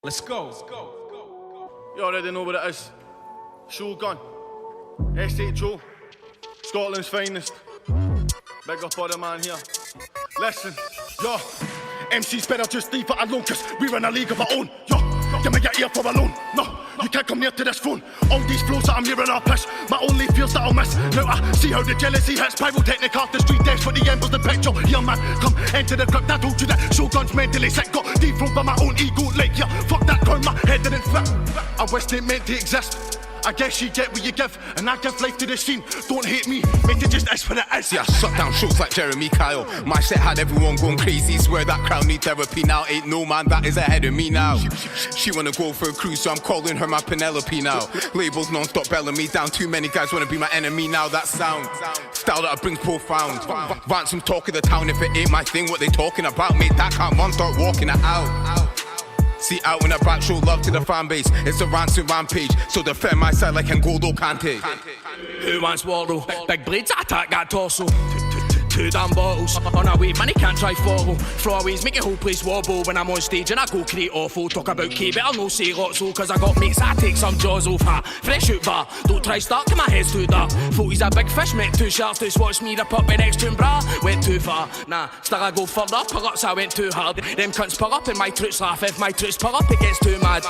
Let's go. You already know what it is. Shogun, Estate Joe, Scotland's finest. Big up all the man here. Listen, yo, MCs better just leave it alone, cause we're in a league of our own. Yo, give me your ear for alone. No, you can't come near to this phone. All these flows that I'm hearing are piss. My only feels that I'll miss. Now I see how the jealousy hits. Pyrotechnic off the street desk for the embers, the picture. Yeah man, come enter the crypt. I told you that Shogun's mentally sick. Got dethroned by my own ego. Like yeah, fuck that crown, my head didn't fit. I wish they meant to exist. I guess you get what you give, and I give life to the scene. Don't hate me, make it just is what it is. See, I shut down shows like Jeremy Kyle. My set had everyone going crazy. Swear that crowd need therapy now. Ain't no man that is ahead of me now. She wanna go for a cruise, so I'm calling her my Penelope now. Labels non-stop belling me down. Too many guys wanna be my enemy now. That sound, style that I bring's profound. Ransom talk of the town. If it ain't my thing, what they talking about? Mate, that can't run, start walking it out. See out when I back, show love to the fan base. It's a ransom rampage, so defend my side like N'Golo Kante. Who wants waddle? Big blades attack that torso. Two damn bottles on a wave, man, he can't try follow. Throwaways make the whole place wobble. When I'm on stage and I go create awful. Talk about K, but I'll no say lots so. Cause I got mates, I take some jaws off. Ha, fresh out bar, don't try start, cause my head's too dark. Thought he's a big fish, met two sharks. Just watch me rip up my next tune, brah. Went too far, nah, still I go further. Pull ups, I went too hard. Them cunts pull up and my truths laugh. If my truths pull up, it gets too mad.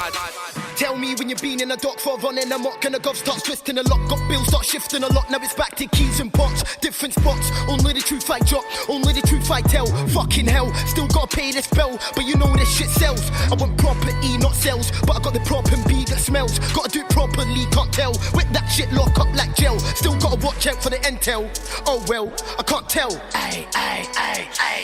Tell me when you've been in a dock for running amok and the gov starts twisting a lock. Got bills start shifting a lot, now it's back to keys and pots. Different spots, only the truth I drop, only the truth I tell. Fucking hell, still gotta pay this bill, but you know this shit sells. I want property, not sales, but I got the prop and B that smells. Gotta do it properly, can't tell. Whip that shit, lock up like gel. Still gotta watch out for the intel. Oh well, I can't tell. Ay, ay, ay, ay.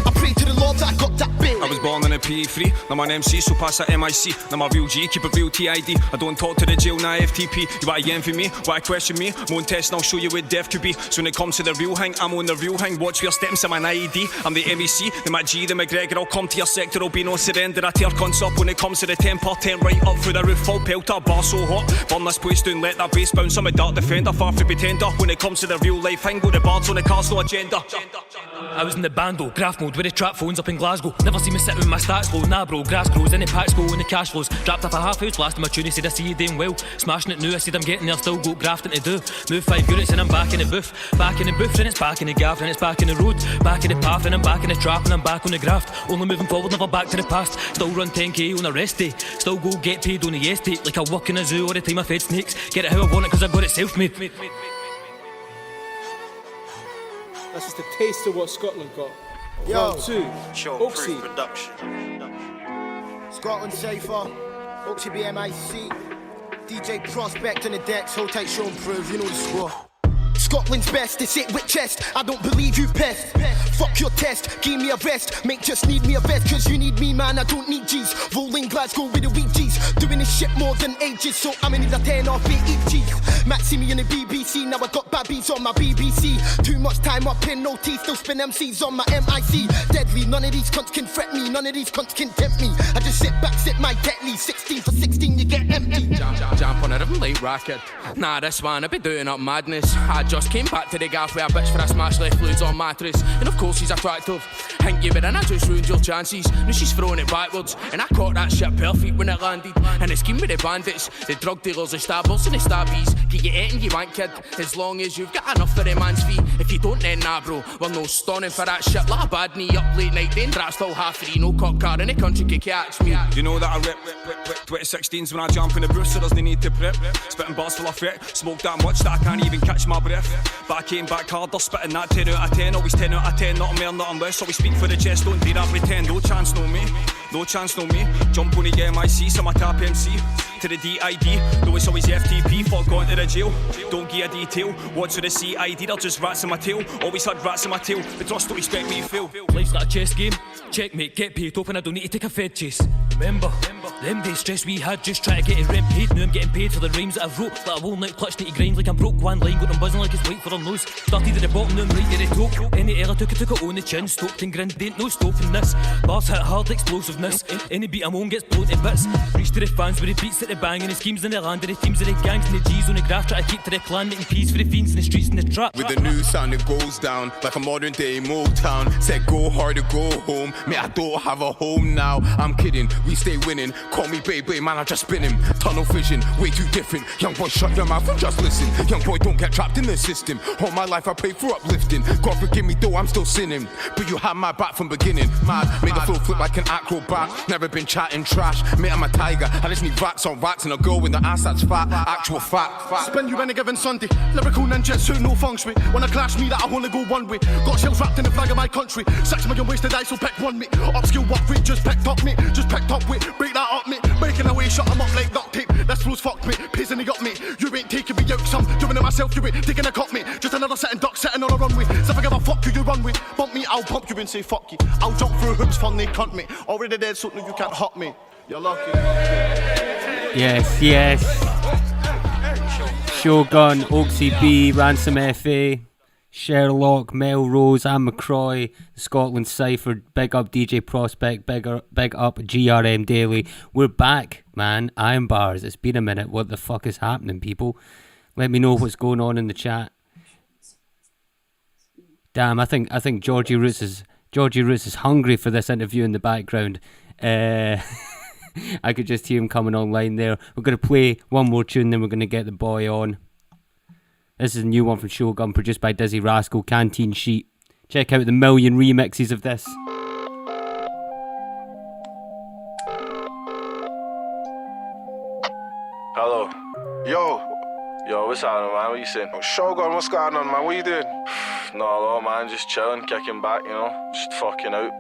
I pray to the Lord that I got that bill. I was born in a PE3, now I'm an MC, so pass that MIC. Now I'm a real G, keep it real TID. I don't talk to the jail, nah FTP. You wanna yen for me, wanna question me? Won't test and I'll show you what death could be. So when it comes to the real hang, I'm on the real hang. Watch your steps, I'm an IED. I'm the MEC, the McG, the McGregor. I'll come to your sector, I'll be no surrender. I tear cunts up when it comes to the 10%. Right up through the roof, full pelter, bar so hot. Burn this place down, let that bass bounce. I'm a dark defender, far from pretender. When it comes to the real life hang, go the bards on the cars, no agenda. I was in the bando, graph mode with the trap phones up in Glasgow. Never see me sit with my stats low, nah bro, grass grows, in the packs go, in the cash flows. Dropped off a half house, last time I tune, he said I see you doing well. Smashing it new, I said I'm getting there, still got grafting to do. Move 5 units and I'm back in the booth. Back in the booth, then it's back in the gaff, then it's back in the road. Back in the path, and I'm back in the trap, and I'm back on the graft. Only moving forward, never back to the past. Still run 10k on a rest day. Still go get paid on the estate, like I work in a zoo all the time I fed snakes. Get it how I want it, cause I got it self-made. That's just a taste of what Scotland got. Yo, Oxy production. Scotland Cypher, Oxy BMIC, DJ Prospect on the decks, hold tight, show and prove, you know the score. Scotland's best, they sit with chest, I don't believe you pest. Fuck your test, give me a rest, mate just need me a vest, cause you need me man, I don't need G's. Rolling Glasgow with the weak G's, doing this shit more than ages, so I'ma need a 10 off 8 G's. Matt see me in the BBC, now I got babbies on my BBC. Too much time up in no teeth, still spin MCs on my MIC. Deadly, none of these cunts can fret me, none of these cunts can tempt me. I just sit back, sip my deadly, 16 for 16 you get empty. Jump on a rhythm like racket. Nah, this one I be doing up madness. I just came back to the gaff with a bitch for a smash left fluids on mattress. And of course she's attractive. Think you were in, I just ruined your chances. Now she's throwing it backwards, and I caught that shit perfect when it landed. And the scheme with the bandits, the drug dealers, the stabbers and the stabbies. Get you anything you want, kid, as long as you've got enough for a man's fee. If you don't, then nah, bro, we're no stunning for that shit. Like a bad knee up late night, then draft's still half free. No cop car in the country can catch me. You know that I rip 2016s when I jump in the booth, so there's no need to prep. Spitting bars full of threat, smoke that much that I can't even catch my breath. But I came back harder, spitting that 10 out of 10, always 10 out of 10, nothing more, nothing less. Always speak for the chest, don't do that pretend. No chance, no me, no chance, no me. Jump on the MIC, so I'm a top MC. To the DID, though it's always FTP, fuck going to the jail. Don't give a detail, what's with the CID, they're just rats in my tail. Always had rats in my tail, but trust don't expect me to fail. Life's like a chess game, checkmate, get paid, open, I don't need to take a Fed chase. Remember, them days stress we had, just try to get it rent paid. Now I'm getting paid for the rhymes that I've wrote. Like a walnut clutch need to grind like I'm broke. One line got them buzzing like it's white for her nose. Started at the bottom, now I'm right at the top. Any error took it on the chin. Stoked and grinned, ain't no stopping this. Bars hit hard, explosive. madness. Any beat I'm on gets blown to bits. Reach to the fans with the beats that they bang, and the schemes in the land, and the teams of the gangs and the G's on the graph, try to keep to the clan, making peace for the fiends in the streets and the trap. With the new sound it goes down like a modern day Motown. Said go hard or go home. Mate, I don't have a home now. I'm kidding, we stay winning. Call me Bday, man, I just spin him. Tunnel vision, way too different. Young boy, shut your mouth and just listen. Young boy, don't get trapped in the system. All my life I pray for uplifting. God forgive me though I'm still sinning, but you had my back from beginning. Mad, made the flow flip like an acrobat. Never been chatting trash, mate, I'm a tiger. I just need racks on racks and a girl with the ass that's fat. Actual fact. Spend you any given Sunday. Lyrical ninjutsu, no feng shui. Wanna clash me that I wanna go one way. Got shells wrapped in the flag of my country. 6 million wasted ice, so pick one me. Upskill what rate, just picked up me. Just picked up with, break that up me. Breaking away, shut them up like duct tape. This flow's fucked me, pissing he got me. You ain't taking me out, some doing it myself, you ain't taking a cut me. Just another sitting duck sitting on a runway. So if I give a fuck you run with. Bump me, I'll pump you and say fuck you. I'll jump through hoops, fun they cunt me. Already dead, so no you can't hurt me. You're lucky. Yes. Shogun, Oaksy B, Ransom FA, Sherlock, Melrose, and McCroy, Scotland Cypher, big up DJ Prospect, big up GRM Daily. We're back, man. IRN BRZ. It's been a minute. What the fuck is happening, people? Let me know what's going on in the chat. Damn, I think Georgie Roots is hungry for this interview in the background. I could just hear him coming online there. We're going to play one more tune, then we're going to get the boy on. This is a new one from Shogun, produced by Dizzy Rascal, Canteen Sheet. Check out the million remixes of this. Hello. Yo, what's happening, man? What you saying? Shogun, what's going on, man? What you doing? No, man, just chilling, kicking back, you know, just fucking out.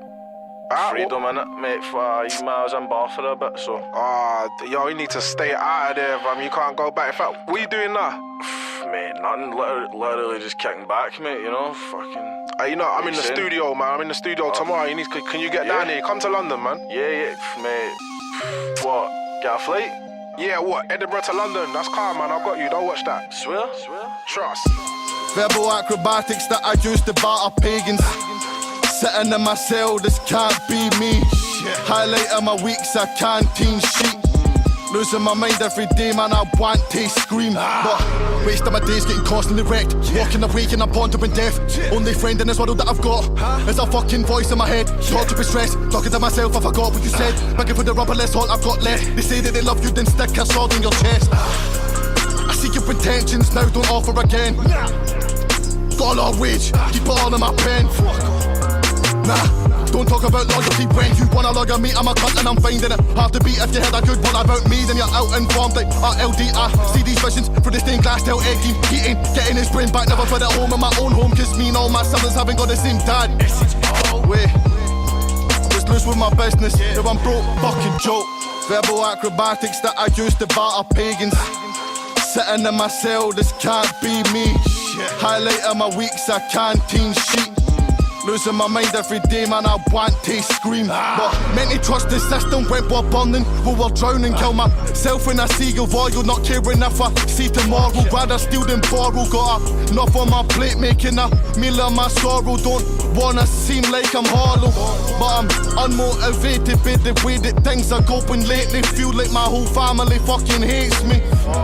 Freedom, innit, mate, for you miles in bar for a bit, so. Yo, you need to stay out of there, fam. You can't go back. In fact, what are you doing now? Mate, nothing, literally just kicking back, mate, you know, fucking. You know, I'm in the studio, man. I'm in the studio tomorrow. Can you get down here? Come to London, man. Yeah, mate. What, get a flight? Yeah, what, Edinburgh to London? That's calm, man. I've got you. Don't watch that. Swear? Trust. Verbal acrobatics that I used to batter pagans. Sitting in my cell, this can't be me. Highlight of my weeks, a canteen sheet. Losing my mind every day, man, I want to scream. But wasting my days getting constantly wrecked. Walking awake and I'm pondering death. Only friend in this world that I've got is a fucking voice in my head. Talk to be stressed, talking to myself, I forgot what you said. Begging for the rubber, less all I've got left. They say that they love you, then stick a sword in your chest. I see your intentions, now don't offer again. Got a lot of wage, keep it all in my pen. Nah, don't talk about loyalty when you wanna log on me. I'm a cunt and I'm finding it hard to beat. If you heard a good one about me, then you're out informed like RLD. I see these visions through the stained glass, tell Eggy. He ain't getting his brain back, never put it home in my own home. Cause me and all my siblings haven't got the same dad. Wait, I was loose with my business, now I'm broke, fucking joke. Verbal acrobatics that I used to batter pagans. Sitting in my cell, this can't be me. Highlight of my weeks, a canteen sheet. Losing my mind every day, man, I want to scream. But meant to trust the system, went war burning. We were drowning, kill myself in a seagull royal. Not caring if I see tomorrow. Rather steal than borrow. Got enough on my plate, making a meal of my sorrow. Don't wanna seem like I'm hollow, but I'm unmotivated by the way that things are going lately. Feel like my whole family fucking hates me.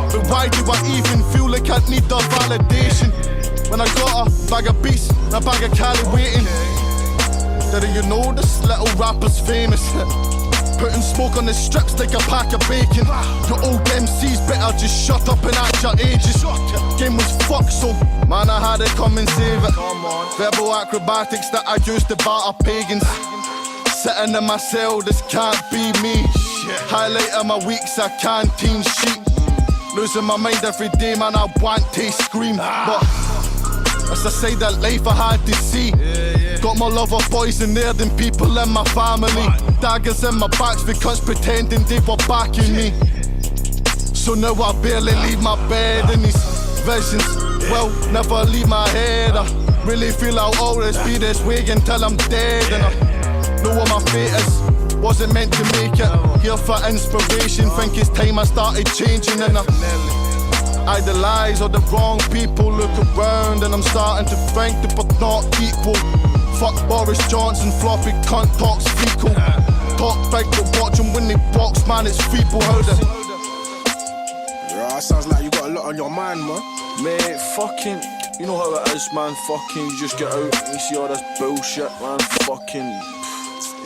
But why do I even feel like I need the validation? When I got a bag of beats, a bag of Cali waiting. Did you know this little rapper's famous? Putting smoke on the strips like a pack of bacon. Your old MCs better just shut up and act your ages. Game was fucked, so man, I had to come and save it. Verbal acrobatics that I used to batter pagans. Sitting in my cell, this can't be me. Highlight of my weeks, a canteen sheet. Losing my mind every day, man, I want to scream. But as I say that life I had to see. Got more love of boys in there than people in my family. Daggers in my backs because pretending they were backing me. So now I barely leave my bed in these visions. Well, never leave my head. I really feel I'll always be this way until I'm dead. And I know what my fate is. Wasn't meant to make it. Here for inspiration. Think it's time I started changing. And I idolize all the wrong people. Look around and I'm starting to think that we're not equal. Fuck Boris Johnson, floppy cunt talks fecal. talk, beg to watch and when they box, man, it's people holder. Yeah, that sounds like you got a lot on your mind, man. Mate, fucking, you know how it is, man. Fucking, you just get out and you see all this bullshit, man. Fucking.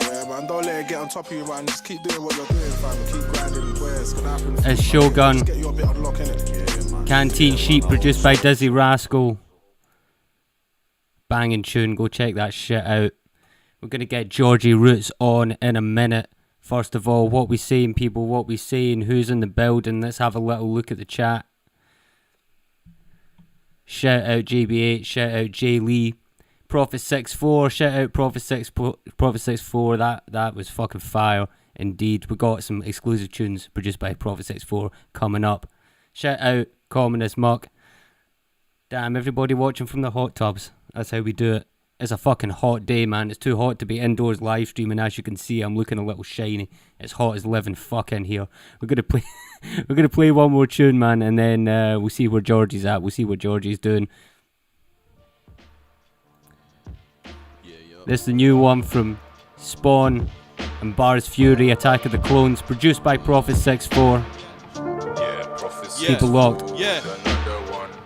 Yeah, man, don't let it get on top of you, man. Just keep doing what you're doing, fam. Keep grinding where it's gonna happen. As Shogun. Just get you a bit of luck, innit? Yeah, man. Canteen Sheep, produced by Dizzy Rascal. Banging tune, go check that shit out. We're gonna get Georgie Roots on in a minute. First of all, what we saying, people, what we saying, who's in the building. Let's have a little look at the chat. Shout out JB8, shout out J Lee, Prophet64, shout out Prophet64. That was fucking fire indeed. We got some exclusive tunes produced by Prophet64 coming up. Shout out Communist Muck. Damn, everybody watching from the hot tubs. That's how we do it. It's a fucking hot day, man. It's too hot to be indoors live streaming. As you can see, I'm looking a little shiny. It's hot as living fuck in here. We're gonna play we're gonna play one more tune, man, and then we'll see where Georgie's at. We'll see what Georgie's doing. This is the new one from Spawn and Bars Fury, Attack of the Clones, produced by Prophet64. Yeah, Prophet. Keep it locked. Yeah.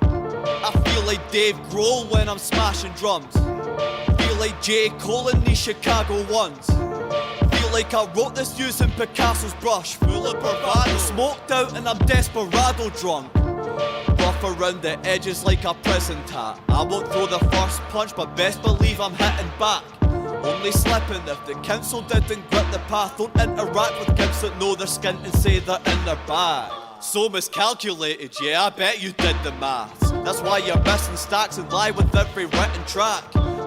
I feel like Dave Grohl when I'm smashing drums. Feel like J. Cole in these Chicago ones. Feel like I wrote this using Picasso's brush. Full of bravado, smoked out and I'm desperado drunk. Rough around the edges like a prison tat. I won't throw the first punch, but best believe I'm hitting back. Only slipping if the council didn't grip the path. Don't interact with kids that know their skin and say they're in their bag. So miscalculated, yeah, I bet you did the maths. That's why you're missing stacks and lie with every written track.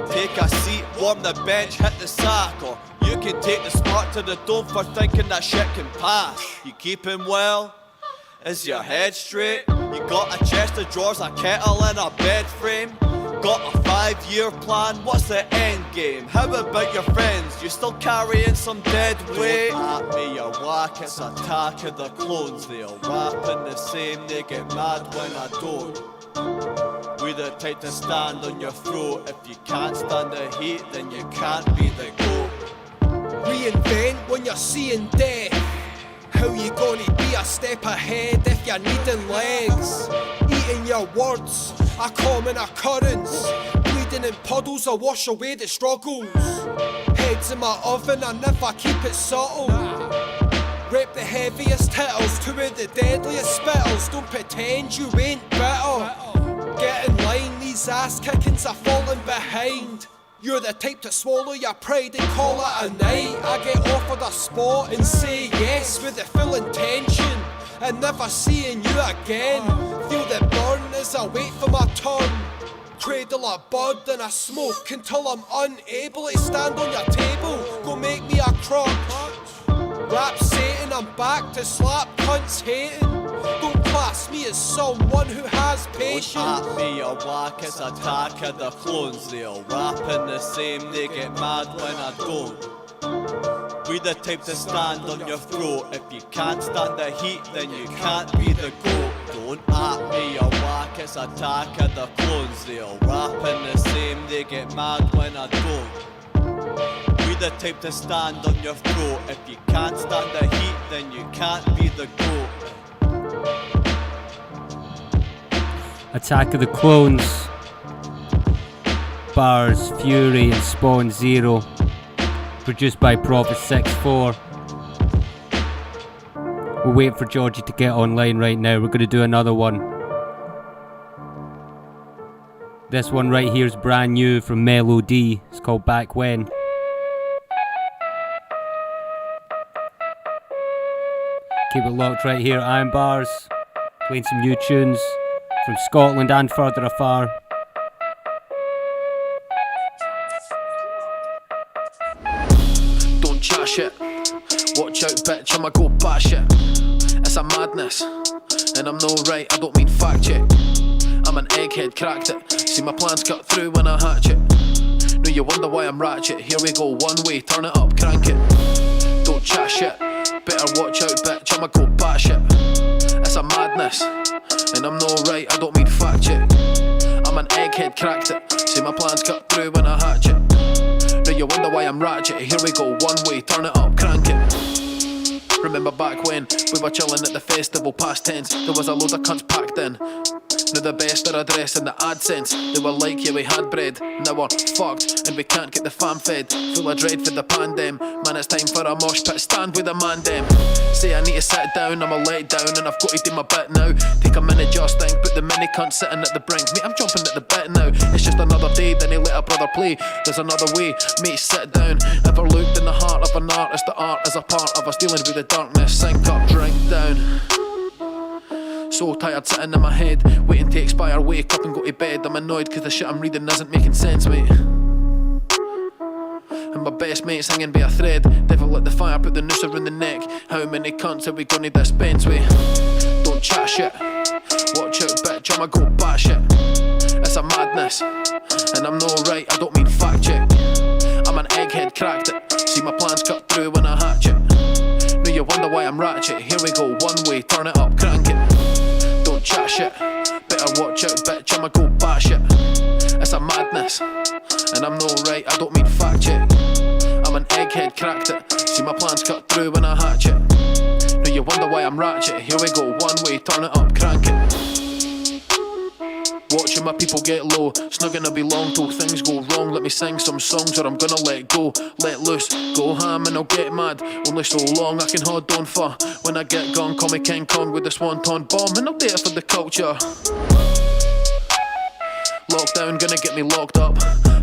Take a seat, warm the bench, hit the sack. Or you can take the smart to the dome for thinking that shit can pass. You keeping well? Is your head straight? You got a chest of drawers, a kettle and a bed frame? Got a 5-year plan, what's the end game? How about your friends, you still carrying some dead weight? Don't at me, you're whack, it's Attack of the Clones. They all rapping the same, they get mad when I don't. We the type to stand on your throat. If you can't stand the heat, then you can't be the goat. Reinvent when you're seeing death. How you gonna be a step ahead if you're needing legs? Eating your words, a common occurrence. Bleeding in puddles, I wash away the struggles. Heads in my oven, I never keep it subtle. Rep the heaviest hitters, two of the deadliest spitters. Don't pretend you ain't better. Get in line, these ass kickings are falling behind. You're the type to swallow your pride and call it a night. I get offered a spot and say yes with the full intention and never seeing you again. Feel the burn as I wait for my turn. Cradle a bud and I smoke until I'm unable to stand on your table. Go make me a crutch. Rap Satan, I'm back to slap cunts hating. Don't class me as someone who has patience. Don't at me, you're whack, it's Attack of the Clones. They all rapping the same, they get mad when I don't. We the type to stand on your throat. If you can't stand the heat, then you can't be the goat. Don't at me, you're whack, it's Attack of the Clones. They all rapping the same, they get mad when I don't. We the type to stand on your throat. If you can't stand the heat, then you can't be the goat. Attack of the Clones, Bars Fury and Spawn Zero, produced by Prophet64. We're waiting for Georgie to get online right now. We're going to do another one. This one right here is brand new from Melody. It's called Back When. Keep it locked right here, Iron Bars. Playing some new tunes from Scotland and further afar. Don't chat shit. Watch out, bitch, I'ma go batshit. It's a madness, and I'm no right, I don't mean fact check. I'm an egghead, cracked it. See my plans cut through when I hatch it. No, you wonder why I'm ratchet. Here we go, one way, turn it up, crank it. Don't chat shit. Better watch out, bitch, I'ma go batshit. It's a madness, and I'm no right, I don't mean fact check. I'm an egghead, cracked it. See my plans cut through when I hatch it. No, you wonder why I'm ratchet? Here we go, one way, turn it up, crank it. Remember back when we were chilling at the festival, past tense. There was a load of cunts packed in. Now the best are addressed in the AdSense. They were like, yeah, we had bread. Now we're fucked and we can't get the fam fed. Full of dread for the pandem. Man, it's time for a mosh pit, stand with the man dem. Say I need to sit down, I'm a let down, and I've got to do my bit now. Take a minute just think, put the mini cunt sitting at the brink. Mate, I'm jumping at the bit now. It's just another day, then he let a brother play. There's another way, mate, sit down. Ever looked in the heart of an artist? The art is a part of us dealing with the darkness. Sink up, drink down. So tired sitting in my head, waiting to expire, wake up and go to bed. I'm annoyed cause the shit I'm reading isn't making sense, mate. And my best mate's hanging by a thread. Devil lit the fire, put the noose around the neck. How many cunts are we gonna dispense with? Don't chat shit, watch out bitch, I'ma go batshit. It's a madness, and I'm no right, I don't mean fact check. I'm an egghead, cracked it, see my plans cut through when I hatch it. Now you wonder why I'm ratchet, here we go, one way, turn it up, crank it. Don't chat shit, better watch out bitch, I'ma go batshit. It's a madness, and I'm no right, I don't mean fact check. I'm an egghead, cracked it, see my plans cut through when I hatch it. Now you wonder why I'm ratchet, here we go, one way, turn it up, crank it. Watching my people get low, it's not gonna be long till things go wrong. Let me sing some songs or I'm gonna let go. Let loose, go ham and I'll get mad. Only so long I can hold on for. When I get gone, call me King Kong with a swan-ton bomb, and I'll do it for the culture. Lockdown gonna get me locked up.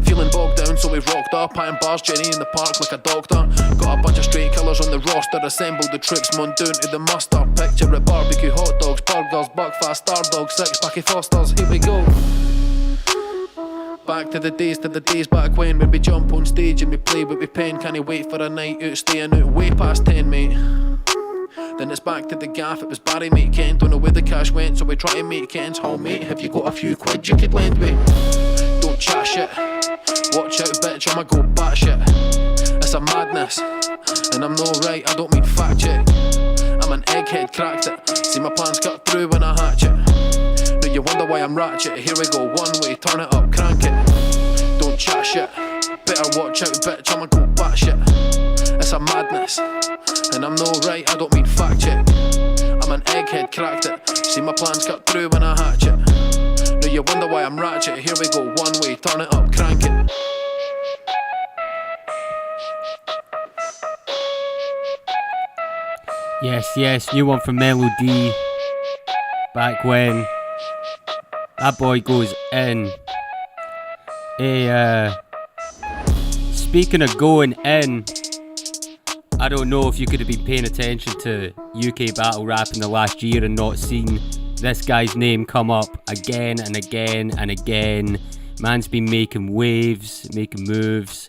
Feeling bogged down, so we rocked up. IRN BRZ Jenny in the park like a doctor. Got a bunch of straight killers on the roster. Assembled the troops, moon down to the muster. Picture at barbecue, hot dogs, burgers, buckfast, star dogs, 6-pack of Fosters. Here we go. Back to the days back when we jump on stage and we play with we pen. Can't wait for a night out, staying out way past 10, mate. Then it's back to the gaff, it was Barry, mate, Ken. Don't know where the cash went, so we try to make Ken's home, mate. Have you got a few quid you could lend me? Don't chat shit, watch out bitch, I'ma go batshit. It's a madness, and I'm no right, I don't mean fact check. I'm an egghead, cracked it, see my plans cut through when I hatch it. Now you wonder why I'm ratchet, here we go, one way, turn it up, crank it. Don't chat shit, better watch out bitch, I'ma go batshit. It's a madness, and I'm no right, I don't mean fact check. I'm an egghead, cracked it, see my plans cut through when I hatch it. Now you wonder why I'm ratchet, here we go, one way, turn it up, crank it. Yes, new one from Melody. Back when that boy goes in. Hey, speaking of going in, I don't know if you could have been paying attention to UK battle rap in the last year and not seen this guy's name come up again and again and again. Man's been making waves, making moves,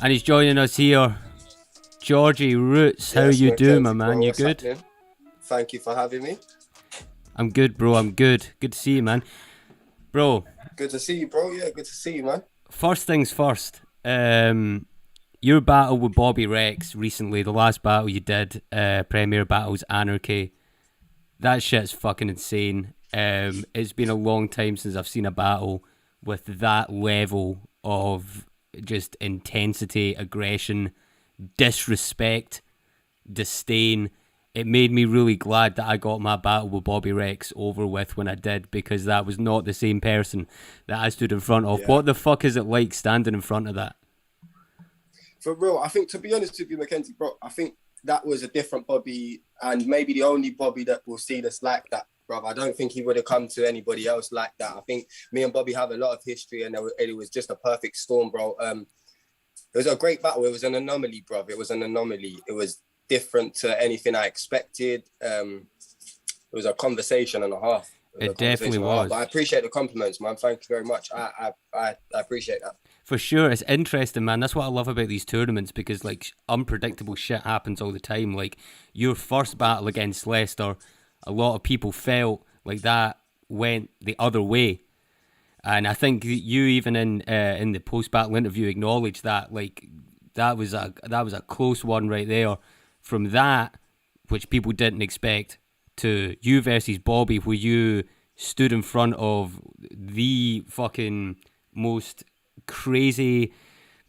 and he's joining us here. Georgie Roots, how you doing, my man? You good? Happening? Thank you for having me. I'm good, bro. I'm good. Good to see you, man. Bro. Good to see you, bro. Yeah, good to see you, man. First things first. Your battle with Bobby Rex recently, the last battle you did, Premier Battles Anarchy. That shit's fucking insane. It's been a long time since I've seen a battle with that level of just intensity, aggression, disrespect, disdain. It made me really glad that I got my battle with Bobby Rex over with when I did, because that was not the same person that I stood in front of. Yeah. What the fuck is it like standing in front of that? For real, I think, to be honest with you, Mackenzie, bro, I think that was a different Bobby, and maybe the only Bobby that will see this like that, bro. I don't think he would have come to anybody else like that. I think me and Bobby have a lot of history, and it was just a perfect storm, bro. It was a great battle. It was an anomaly, bro. It was an anomaly. It was different to anything I expected. It was a conversation and a half. It definitely was. But I appreciate the compliments, man. Thank you very much. I appreciate that. For sure. It's interesting, man. That's what I love about these tournaments, because like unpredictable shit happens all the time. Like your first battle against Leicester, a lot of people felt like that went the other way. And I think you even in the post-battle interview acknowledged that, like, that was a close one right there. From that, which people didn't expect, to you versus Bobby, where you stood in front of the fucking most crazy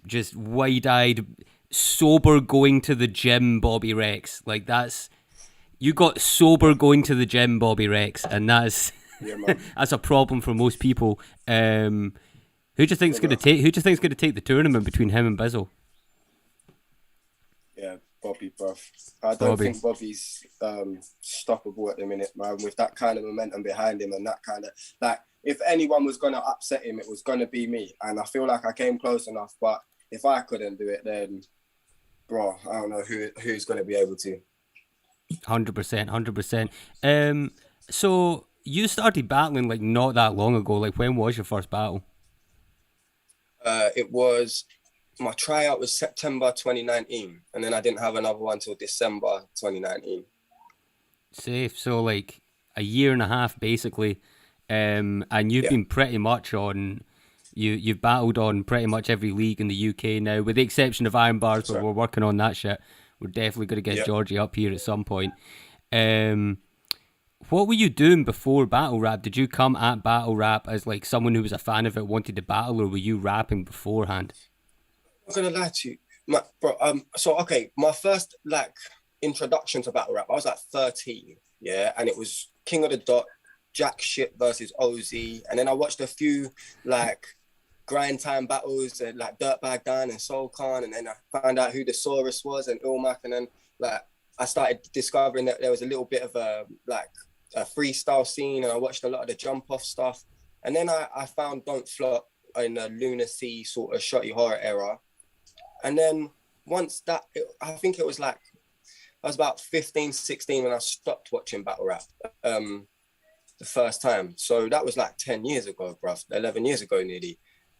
just wide-eyed, sober going to the gym Bobby Rex. Like you got sober going to the gym Bobby Rex, and that's that's a problem for most people. Who do you think's going to take the tournament between him and Bizzle? Yeah, Bobby, bruv. I don't think Bobby's stoppable at the minute, man. With that kind of momentum behind him and that kind of like, if anyone was going to upset him, it was going to be me. And I feel like I came close enough, but if I couldn't do it, then, bro, I don't know who's going to be able to. 100%. So you started battling like not that long ago. Like, when was your first battle? It was, my tryout was September 2019, and then I didn't have another one till December 2019. Safe. So like a year and a half basically, and you've been pretty much on. You've battled on pretty much every league in the UK now, with the exception of IRN BRZ, but we're working on that shit. We're definitely going to get Georgie up here at some point. What were you doing before battle rap? Did you come at battle rap as like someone who was a fan of it, wanted to battle, or were you rapping beforehand? I'm not gonna lie to you, bro. So okay, my first like introduction to battle rap, I was like 13, and it was King of the Dot, Jack Shit versus OZ, and then I watched a few like grind time battles and like Dirtbag Dan and Soul Khan, and then I found out who the Saurus was and Ilmac, and then like I started discovering that there was a little bit of a freestyle scene, and I watched a lot of the jump off stuff, and then I found Don't Flop in the lunacy sort of shotty horror era, and then once that, I think it was like I was about 15, 16 when I stopped watching battle rap the first time. So that was like 10 years ago, bruv, 11 years ago nearly.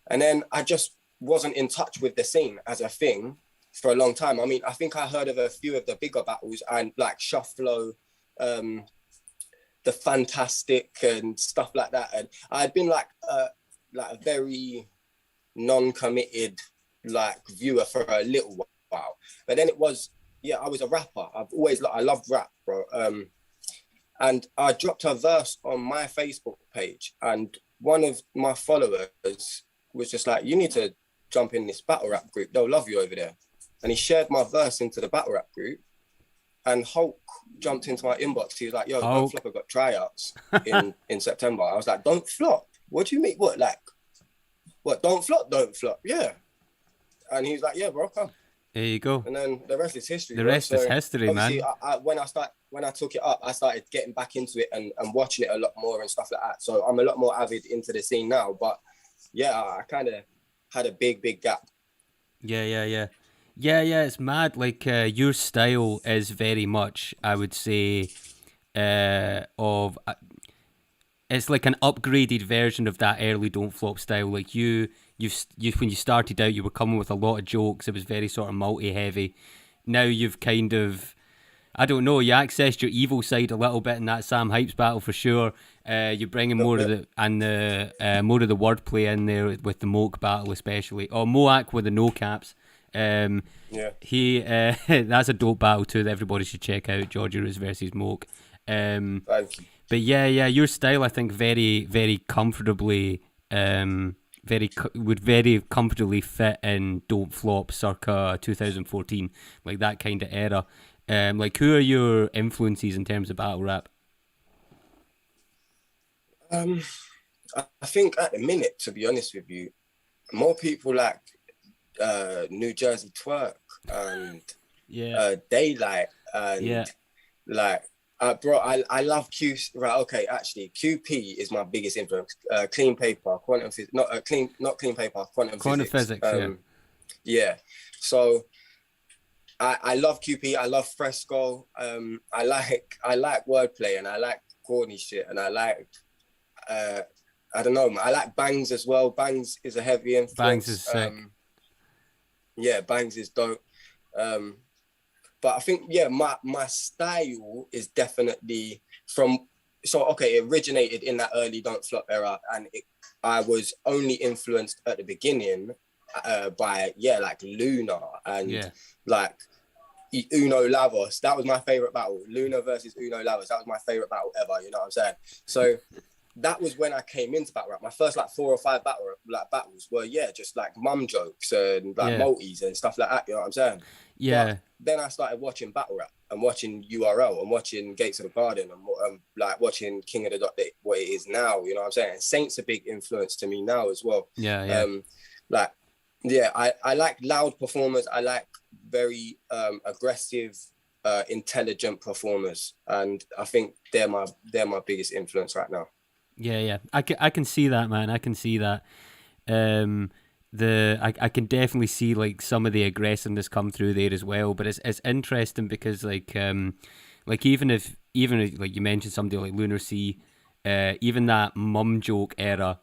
And then I just wasn't in touch with the scene as a thing for a long time. I mean, I think I heard of a few of the bigger battles and like Shufflo, the Fantastic and stuff like that. And I'd been like a very non-committed like viewer for a little while. But then it was, I was a rapper. I loved rap, bro. And I dropped a verse on my Facebook page, and one of my followers was just like, you need to jump in this battle rap group. They'll love you over there. And he shared my verse into the battle rap group, and Hulk jumped into my inbox. He was like, yo, Don't Flop, I got tryouts in September. I was like, Don't Flop? What do you mean? What, Don't Flop? Don't Flop? Yeah. And he was like, yeah, bro, come. There you go. And then the rest is history. The rest is history, man. When I took it up, I started getting back into it and watching it a lot more and stuff like that. So I'm a lot more avid into the scene now. But yeah, I kind of had a big gap. Yeah, it's mad. Like your style is very much, I would say, it's like an upgraded version of that early Don't Flop style. Like you when you started out, you were coming with a lot of jokes. It was very sort of multi-heavy. Now you've kind of, I don't know, you accessed your evil side a little bit in that Sam Hypes battle for sure. You're bringing more of the wordplay in there with the Moak battle especially. Or Moak with the no caps. He that's a dope battle too that everybody should check out. Georgie Roots versus Moak. Thank you. But yeah, your style I think very comfortably would very comfortably fit in Don't Flop circa 2014, like that kind of era. Like, who are your influences in terms of battle rap? I think at the minute, to be honest with you, more people like New Jersey Twerk and Daylight and like bro, I love Q. Right, okay, actually, QP is my biggest influence. Clean Paper, Quantum Physics, not Clean Paper, Quantum Physics. Yeah. So I love QP. I love Fresco. I like wordplay and I like corny shit and I like I don't know. I like Bangs as well. Bangs is a heavy influence. Bangs is sick. Bangs is dope. But I think, my style is definitely it originated in that early Don't Flop era, and I was only influenced at the beginning by, like Luna and like Uno Lavos. That was my favorite battle. Luna versus Uno Lavos. That was my favorite battle ever, you know what I'm saying? So that was when I came into battle rap. My first like 4 or 5 battles were just like mum jokes and like multis and stuff like that. You know what I'm saying? Yeah. But then I started watching battle rap and watching URL and watching Gates of the Garden and like watching King of the Dot, what it is now. You know what I'm saying? And Saint's a big influence to me now as well. Yeah. I like loud performers. I like very aggressive, intelligent performers, and I think they're my biggest influence right now. Yeah. I can see that, man. I can see that. I can definitely see like some of the aggressiveness come through there as well. But it's interesting because like even if like you mentioned somebody like Lunar C, even that mum joke era,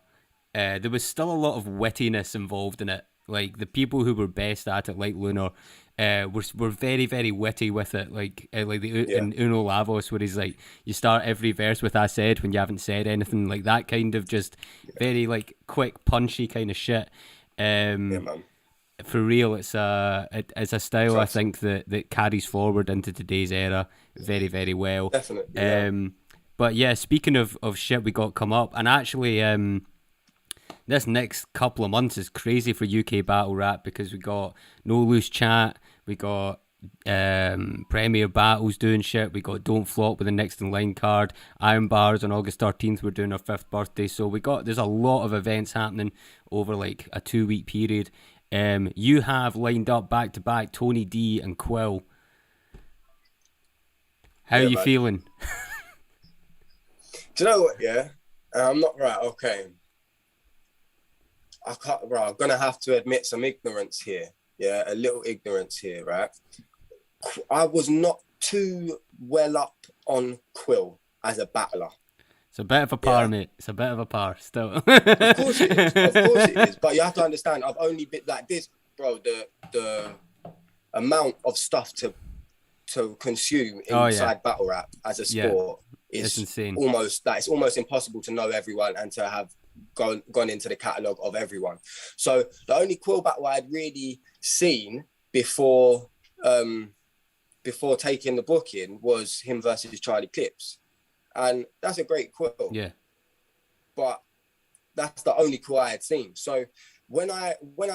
there was still a lot of wittiness involved in it. Like the people who were best at it, like Lunar, were very, very witty with it. In Uno Lavos, where he's like, you start every verse with "I said" when you haven't said anything, like that kind of just very like quick, punchy kind of shit. Man. For real, it's a style I think that carries forward into today's era very, very well. Definitely. But yeah, speaking of shit we got come up, and actually this next couple of months is crazy for UK battle rap because we got No Loose Chat, we got Premier Battles doing shit, we got Don't Flop with the next in line card, IRN BRZ on August 13th, we're doing our 5th birthday, so there's a lot of events happening over like a 2-week period. You have lined up back to back Tony D and Quill. How are you feeling? Do you know what? Yeah, I'm not right. Okay. I'm gonna have to admit some ignorance here. Yeah, a little ignorance here, right? I was not too well up on Quill as a battler. It's a bit of a par, mate. It's a bit of a par still. Of course it is. Of course it is. But you have to understand, I've only been like this, bro. The amount of stuff to consume inside battle rap as a sport is insane. It's almost impossible to know everyone and to have gone into the catalogue of everyone. So the only Quill battle I'd really seen before taking the booking was him versus Charlie Clips, and that's a great Quill. Yeah, but that's the only Quill I had seen. So when I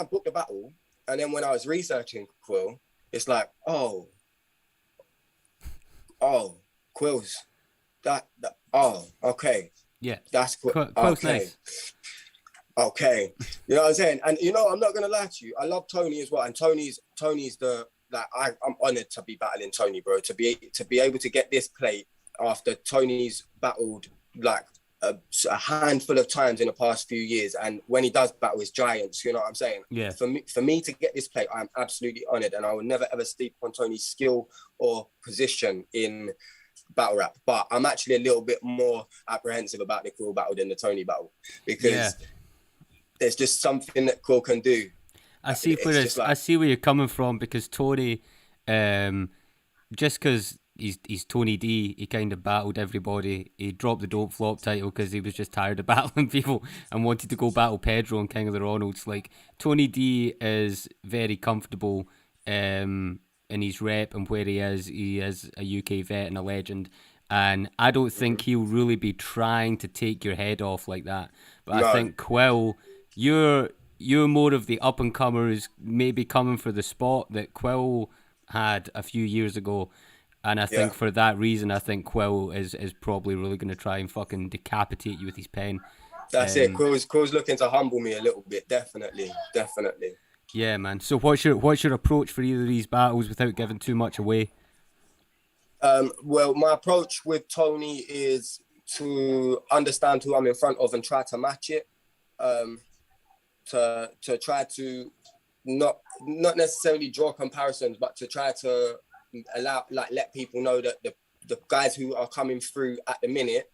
booked the battle, and then when I was researching Quill, it's like Quill's okay. Yeah, that's Quill's okay. Nice. Okay, you know what I'm saying, and I'm not gonna lie to you. I love Tony as well, and Tony's I'm honoured to be battling Tony, bro. To be able to get this plate after Tony's battled like a handful of times in the past few years, and when he does battle his giants, you know what I'm saying? Yeah. For me to get this plate, I'm absolutely honoured, and I will never ever sleep on Tony's skill or position in battle rap. But I'm actually a little bit more apprehensive about the Quill battle than the Tony battle because there's just something that Quill can do. I see where you're coming from, because Tony, just because he's Tony D, he kind of battled everybody. He dropped the Don't Flop title because he was just tired of battling people and wanted to go battle Pedro and King of the Ronalds. Like, Tony D is very comfortable in his rep and where he is. He is a UK vet and a legend, and I don't think he'll really be trying to take your head off like that. But I think Quill, you're more of the up and comers, maybe coming for the spot that Quill had a few years ago. And I think for that reason, I think Quill is probably really going to try and fucking decapitate you with his pen. That's it. Quill's looking to humble me a little bit. Definitely. Yeah, man. So what's your approach for either of these battles without giving too much away? Well, my approach with Tony is to understand who I'm in front of and try to match it. To try to not necessarily draw comparisons, but to try to let people know that the guys who are coming through at the minute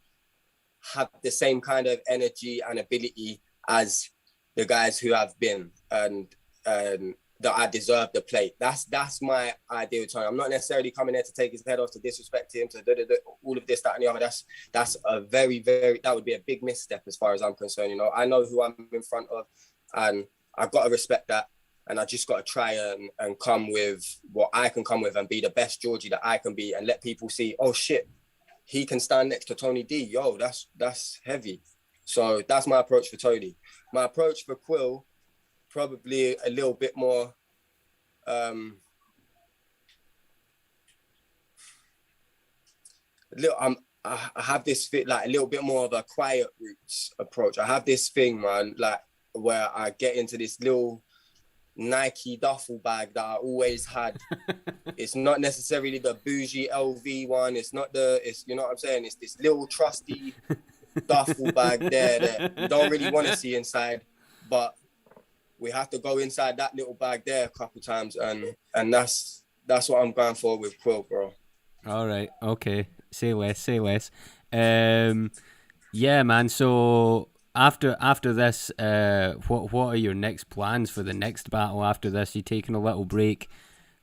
have the same kind of energy and ability as the guys who have been, and that I deserve the plate. That's my ideal Tony. I'm not necessarily coming there to take his head off, to disrespect him, to all of this, that, and the other. That's a very, very, that would be a big misstep as far as I'm concerned. I know who I'm in front of, and I've got to respect that. And I just got to try and come with what I can come with and be the best Georgie that I can be, and let people see, oh shit, he can stand next to Tony D. Yo, that's heavy. So that's my approach for Tony. My approach for Quill, probably a little bit more, I have this fit, like a little bit more of a quiet roots approach. I have this thing, man, like where I get into this little Nike duffel bag that I always had. It's not necessarily the bougie LV one. It's you know what I'm saying? It's this little trusty duffel bag there that you don't really want to see inside, but we have to go inside that little bag there a couple times, and that's what I'm going for with Quill, bro. All right, okay. Say less. Yeah, man. So after this, what are your next plans for the next battle after this? You taking a little break,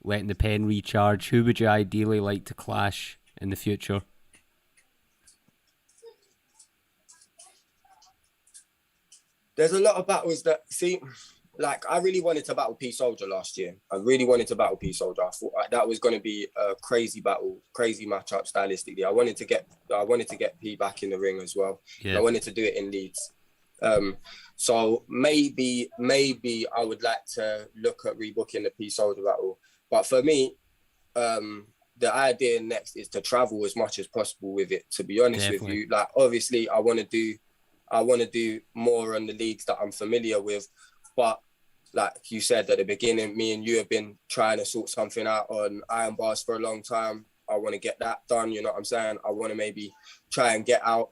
letting the pen recharge? Who would you ideally like to clash in the future? There's a lot of battles that, see, like, I really wanted to battle P Soldier last year. I really wanted to battle P Soldier. I thought that was going to be a crazy battle, crazy matchup stylistically. I wanted to get P back in the ring as well. Yeah. I wanted to do it in Leeds. So maybe I would like to look at rebooking the P Soldier battle. But for me, the idea next is to travel as much as possible with it. To be honest with you, like, obviously I want to do more on the leagues that I'm familiar with. But like you said at the beginning, me and you have been trying to sort something out on IRN BRZ for a long time. I want to get that done, you know what I'm saying? I want to maybe try and get out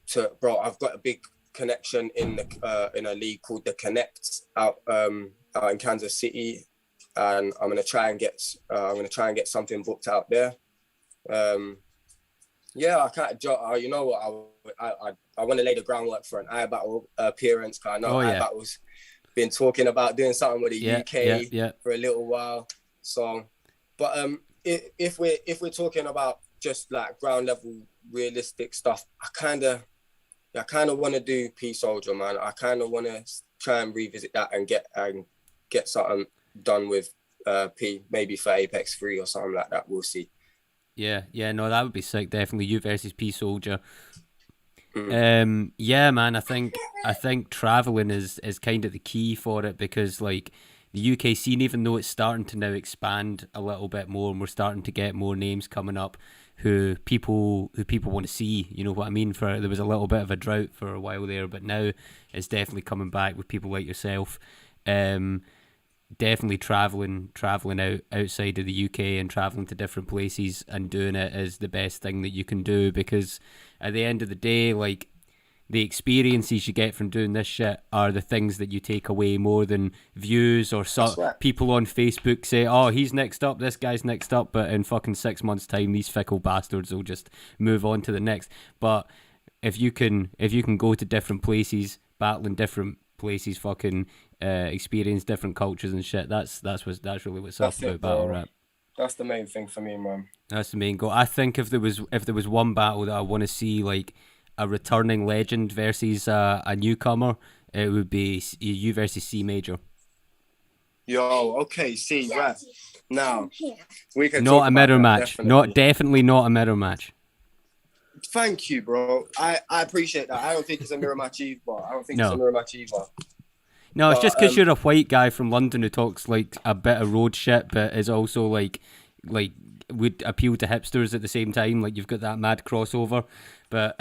to, bro, I've got a big connection in a league called the Connect out in Kansas City, and I'm gonna try and get something booked out there. Yeah, I can't. You know what? I want to lay the groundwork for an iBattle appearance. Cause I know iBattle's been talking about doing something with the UK for a little while. So, but if we're talking about just like ground level realistic stuff, I kind of want to do P Soldier, man. I kind of want to try and revisit that and get something done with P, maybe for Apex 3 or something like that. We'll see. Yeah, no, that would be sick. Definitely you versus P Soldier. Yeah, man. I think traveling is kind of the key for it, because like the UK scene, even though it's starting to now expand a little bit more, and we're starting to get more names coming up who people want to see. You know what I mean? There was a little bit of a drought for a while there, but now it's definitely coming back with people like yourself. Definitely traveling out outside of the UK and traveling to different places and doing it is the best thing that you can do, because at the end of the day, like, the experiences you get from doing this shit are the things that you take away more than views or people on Facebook say, oh, he's next up, this guy's next up, but in fucking 6 months' time, these fickle bastards will just move on to the next. But if you can go to different places, battle in different places, fucking experience different cultures and shit, that's really what's up about battle rap. That's the main thing for me, man. That's the main goal. I think if there was one battle that I want to see, like a returning legend versus a newcomer, it would be you versus C Major. Yo, okay, C, right. Now, we can not a mirror match. Definitely not a mirror match. Thank you, bro. I appreciate that. I don't think it's a mirror match either. No, it's just because you're a white guy from London who talks like a bit of road shit, but is also like would appeal to hipsters at the same time. Like, you've got that mad crossover. But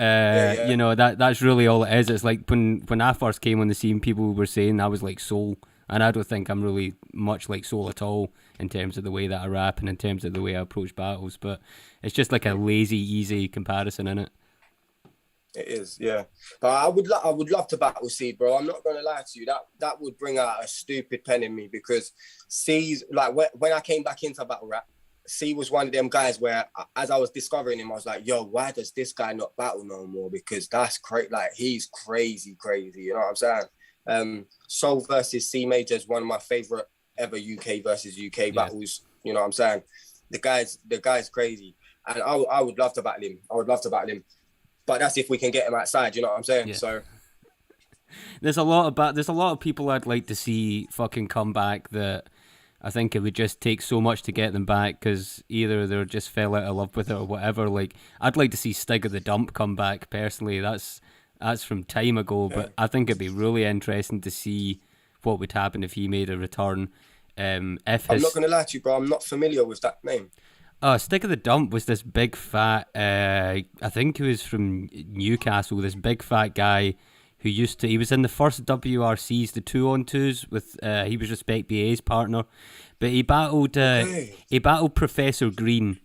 you know, that's really all it is. It's like when I first came on the scene, people were saying I was like Soul, and I don't think I'm really much like Soul at all in terms of the way that I rap and in terms of the way I approach battles. But it's just like a lazy, easy comparison, innit? It is, yeah. But I would love to battle C, bro. I'm not gonna lie to you. That would bring out a stupid pen in me, because C's like when I came back into battle rap, C was one of them guys where, as I was discovering him, I was like, yo, why does this guy not battle no more? Because that's crazy. Like, he's crazy. You know what I'm saying? Soul versus C Major is one of my favorite ever UK versus UK battles. You know what I'm saying? The guy's crazy, and I would love to battle him. But that's if we can get him outside. You know what I'm saying? Yeah. So there's a lot of people I'd like to see fucking come back that I think it would just take so much to get them back, because either they just fell out of love with it or whatever. Like, I'd like to see Stig of the Dump come back personally. That's That's from time ago, but I think it'd be really interesting to see what would happen if he made a return. I'm not going to lie to you, bro. I'm not familiar with that name. Stick of the Dump was this big fat, I think he was from Newcastle, this big fat guy who he was in the first WRCs, the 2-on-2s with, he was Respect BA's partner, but he battled Professor Green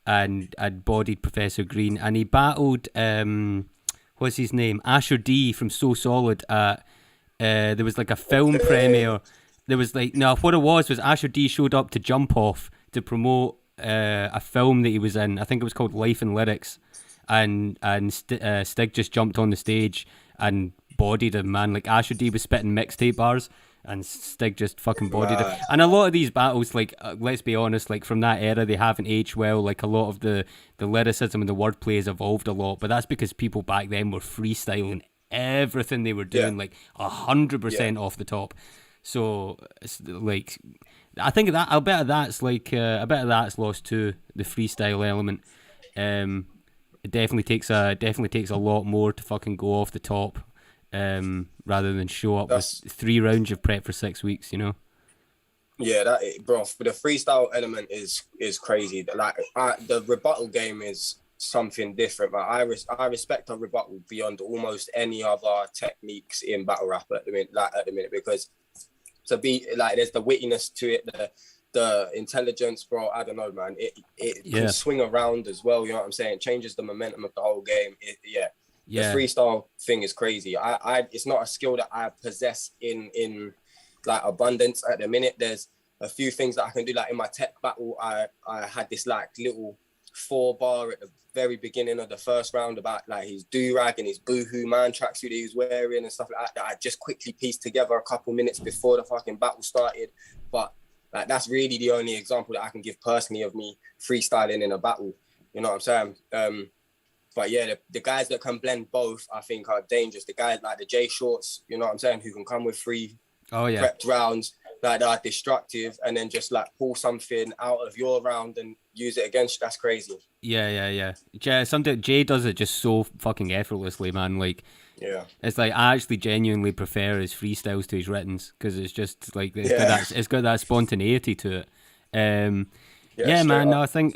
and bodied Professor Green, and he battled, what's his name, Asher D from So Solid at, there was like a film premiere. There was like, no, what it was Asher D showed up to Jump Off to promote a film that he was in. I think it was called Life and Lyrics, and Stig just jumped on the stage and bodied him, man. Like, Asher D was spitting mixtape bars and Stig just fucking bodied him. And a lot of these battles, like, let's be honest, like, from that era, they haven't aged well. Like, a lot of the lyricism and the wordplay has evolved a lot, but that's because people back then were freestyling everything they were doing, like 100% off the top. So it's like, I think that I bet that's lost too, the freestyle element. It definitely takes a lot more to fucking go off the top, rather than show up with 3 rounds of prep for 6 weeks, you know. Yeah, bro. The freestyle element is crazy. Like, the rebuttal game is something different. But I respect a rebuttal beyond almost any other techniques in battle rap at the minute, because to be like, there's the wittiness to it, the intelligence, bro. I don't know, man. It can swing around as well. You know what I'm saying? It changes the momentum of the whole game. The freestyle thing is crazy. It's not a skill that I possess in like abundance at the minute. There's a few things that I can do. Like in my tech battle, I had this like little 4-bar at the very beginning of the first round about like his do-rag and his boohoo man tracksuit that he was wearing and stuff like that. I just quickly pieced together a couple minutes before the fucking battle started. But like, that's really the only example that I can give personally of me freestyling in a battle. You know what I'm saying? But yeah, the guys that can blend both, I think, are dangerous. The guys like the J Shorts, you know what I'm saying, who can come with 3 prepped rounds that are destructive and then just like pull something out of your round and use it against you. That's crazy. Yeah. Jay does it just so fucking effortlessly, man. Like, it's like, I actually genuinely prefer his freestyles to his writtens, because it's just like it's got that spontaneity to it. Man. No, I think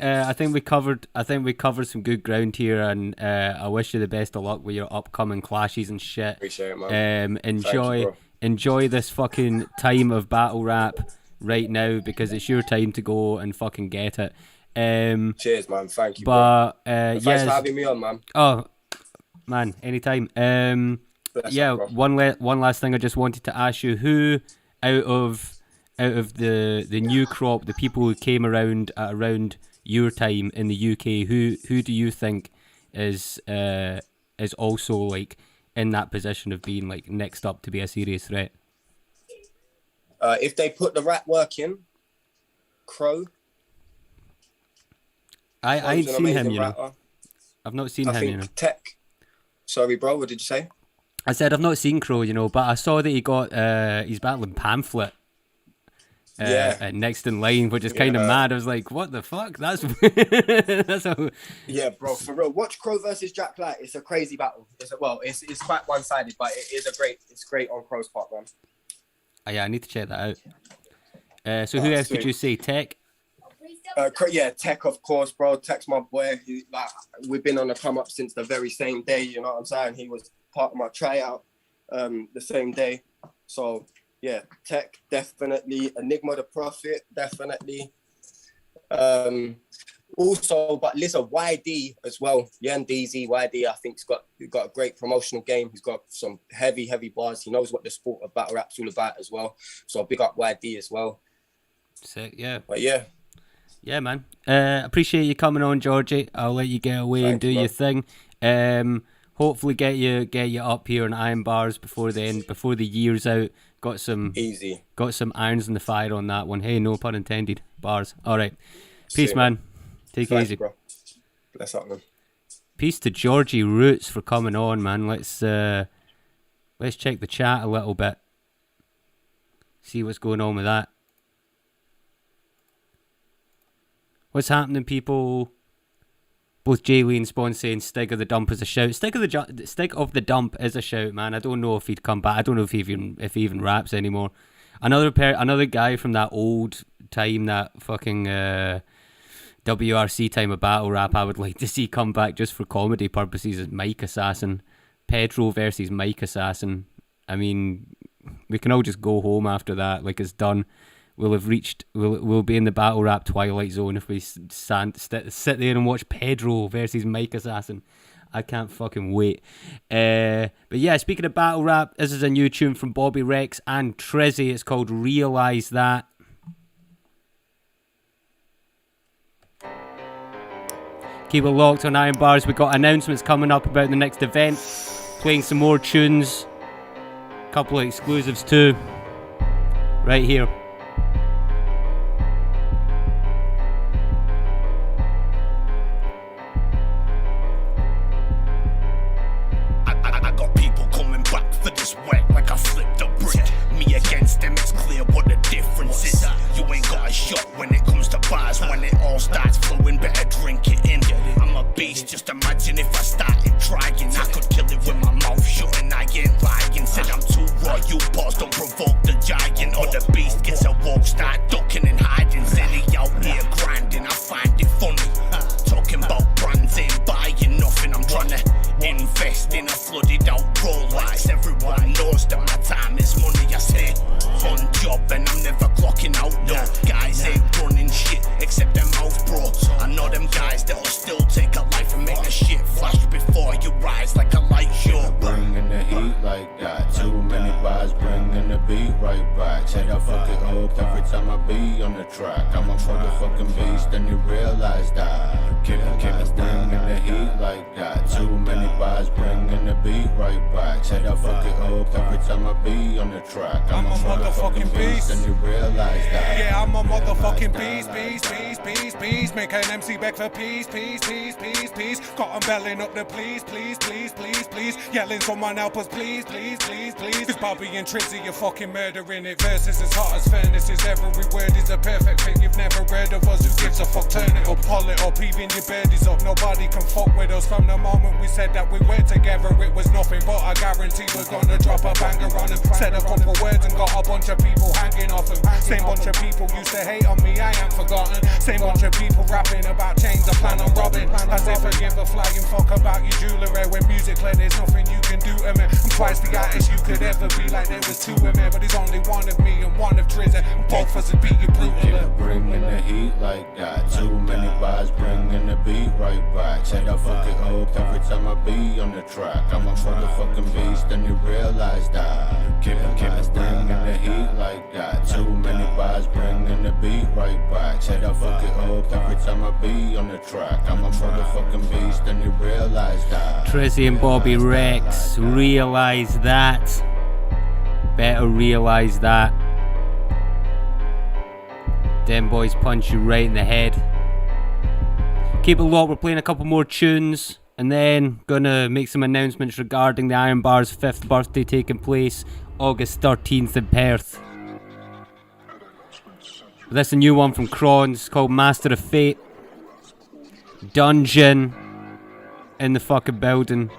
we covered some good ground here, and I wish you the best of luck with your upcoming clashes and shit. Appreciate it, man. Enjoy this fucking time of battle rap right now, because it's your time to go and fucking get it. Cheers, man. Thank you. But thanks for having me on, man. Oh, man, anytime. One last thing I just wanted to ask you: who out of the new crop, the people who came around at around your time in the UK, who do you think is also like in that position of being like next up to be a serious threat? If they put the rap work in, Crow. I ain't seen him, you know. I've not seen him, you know. Tech. Sorry, bro. What did you say? I said I've not seen Crow, you know, but I saw that he got he's battling Pamphlet. Next in line, which is kind of mad. I was like, what the fuck? That's Yeah, bro, for real. Watch Crow versus Jack Light. It's a crazy battle. It's quite one-sided, but it's great on Crow's part, man. Oh, yeah, I need to check that out. So who else did you say? Tech? Tech, of course, bro. Tech's my boy. We've been on the come up since the very same day, you know what I'm saying? He was part of my tryout the same day. So yeah, Tech, definitely. Enigma the Prophet, definitely. Also, but listen, YD as well. Yen DZ, YD, I think, he's got a great promotional game. He's got some heavy bars. He knows what the sport of battle rap's all about as well. So big up YD as well. Sick, yeah. But yeah. Yeah, man. Appreciate you coming on, Georgie. I'll let you get away and do your thing. Hopefully get you up here on Iron Bars before the year's out. Got some irons in the fire on that one. Hey, no pun intended. Bars. All right. Peace, man. Take it easy. Bro. Bless up, man. Peace to Georgie Roots for coming on, man. Let's check the chat a little bit. See what's going on with that. What's happening, people? Both Jaylee and Spawn saying Stig of the Dump is a shout. Stig of the Dump is a shout, man. I don't know if he'd come back. I don't know if he even raps anymore. Another guy from that old time, that fucking WRC time of battle rap, I would like to see come back just for comedy purposes, is Mike Assassin. Pedro versus Mike Assassin. I mean, we can all just go home after that, like it's done. We'll be in the battle rap twilight zone if we sit there and watch Pedro versus Mike Assassin. I can't fucking wait. But yeah, speaking of battle rap, this is a new tune from Bobby Rex and Trizzy. It's called Realise That. Keep it locked on Iron Bars. We got announcements coming up about the next event. Playing some more tunes. A couple of exclusives too. Right here. I got people coming back for this wet like I flipped a brick. Me against them, it's clear what the difference is. You ain't got a shot when it comes to bars. When it all starts flowing, better drink it in. I'm a beast, just imagine if I started trying. I could kill it with my mouth shut and I ain't lying. Said I'm too raw, you boss don't provoke the giant. Or the beast gets a walk, start ducking and hiding. Silly out here grinding, I find it funny. Talking about brands, ain't buying nothing. I'm trying to invest in a flooded out Rolex. Everyone knows that my time is money. I say on job and I'm never clocking out. No guys ain't running shit except their mouth, bro. I know them guys that'll still take a life and make the shit flash before you rise like a light show. Bringing the heat like that. Too many bars, bringing the beat right back. Said I fuck it up every time I be on the track. I'm a motherfucking beast and you realize that. Keep bringing the heat like that. Too many bars, bringing the beat right back. Said I fuck it up every time I be on the track. I'm a motherfucking beast and you realize that. Yeah, I'm a motherfucking beast. Make an MC back for peace. Got 'em belling up the please. Yelling someone help us, please. Cause Bobby and Trizzy are fucking murdering it. Verses as hot as furnaces. Every word is a perfect fit. You've never heard of us, who gives a fuck? Turn it up, pull it up, even your birdies up. Nobody can fuck with us. From the moment we said that we were together, it was nothing but I guarantee we're gonna drop a banger on them. Said a couple words and got a bunch of people hanging off them. Same bunch of people used to hate on me, I ain't forgotten. Same bunch of people rapping about chains I plan on robbing. As if I give a flying fuck about your jewellery. When music play, there's nothing you can do to me. I'm twice the artist you could ever be, like there was two of me. But there's only one of me and one of Trizzy. Both of us would beat you brutally. Bringing the heat like that. Too many bars, bringing the beat right back. Said I fuck it up every time I be on the track. I'm a motherfucking beast and you realize that. Keep bringing the heat like that. Too many bars, bringing the beat right back. Said I fuck it up every time I be on the track. I'm a motherfucking beast and you realize that. Trizzy and Bobby Rex, realize that. Better realize that. Them boys punch you right in the head. Keep it locked, we're playing a couple more tunes and then gonna make some announcements regarding the Iron Bar's 5th birthday taking place August 13th in Perth. But that's a new one from Crons called Master of Fate. Dungeon in the fucking building.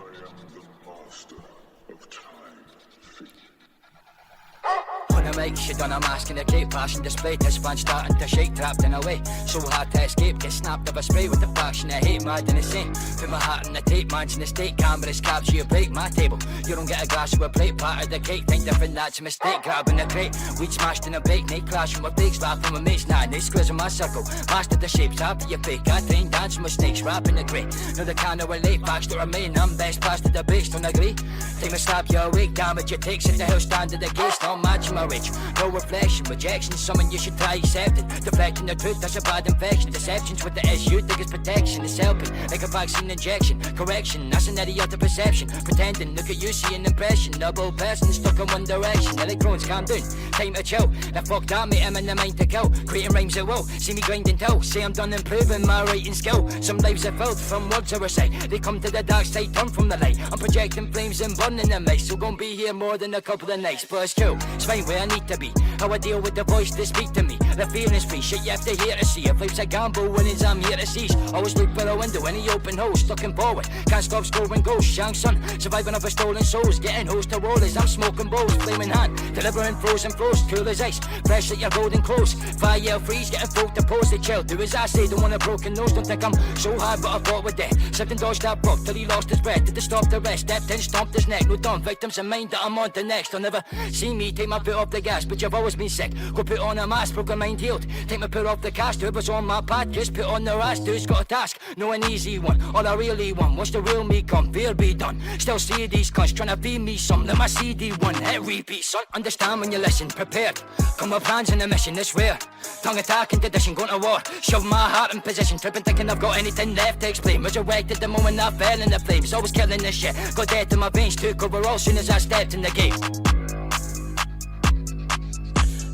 Mic, she done a mask in a great passion display. This man starting to shake, trapped in a way. So hard to escape, get snapped of a spray with the faction I hate, mad and insane. Put my heart in the tape, mansion estate. Cameras capture you, break my table. You don't get a glass of a plate, part of the cake. Think different, that's a mistake. Grabbing a crate, weed smashed in a bake. Night clashing with bakes, laughing with mates. Nah, they squares in my circle. Master the shapes, after you fake. I train dancing with snakes, rapping the grey. Now the kind of relate, facts to remain. I'm best past the debates, don't agree. Take me slap you awake, damage it takes. If the hell stand at the gates, don't match my rage. No reflection, rejection, someone you should try accepting. Deflecting the truth, that's a bad infection. Deceptions with the issue, think it's protection. It's helping, like a vaccine injection. Correction, that's an idiot of perception. Pretending, look at you, see an impression. Double person, stuck in one direction. Electrons, calm down. time to chill. Now fuck that mate, I'm in the mind to kill. Creating rhymes at will, see me grinding till. Say I'm done improving my writing skill. Some lives are filled from words I recite. They come to the dark side, turn from the light. I'm projecting flames and burning them ice. So gon' be here more than a couple of nights. But it's cool, it's fine where I need to be. How I deal with the voice that speak to me. The feeling is free, shit you have to hear to see. If life's a gamble, winnings I'm here to seize. Always look for a window, any open holes. Looking forward, can't stop scoring goals. Young son, surviving off a stolen souls. Getting hose to rollers, I'm smoking bowls. Flaming hand, delivering frozen flows. Cool as ice, fresh like your golden clothes. 5 year freeze, getting folk to pose. They chill, do as I say, don't want a broken nose. Don't think I'm so hard, but I fought with death. Slipped and dodged that buck till he lost his breath. Did to stop the rest, stepped in, stomped his neck. No dumb victims in mind that I'm on to next. They'll never see me take my foot off the gas, but you've always been sick. Go put on a mask, broke my mind healed. Take my foot off the cast, whoever's on my path, just put on their ass. Dude's got a task, no an easy one, or a really one. Watch the real me come, fear be done. Still see these cunts trying to feed me some. Let my CD one hit repeat, son. Understand when you listen, prepared. Come with plans in the mission, it's rare. Tongue attack and tradition, going to war. Shove my heart in position, tripping, thinking I've got anything left to explain. Resurrected the moment I fell in the flames. Always killing this shit, got death in my veins. Took over all soon as I stepped in the gate.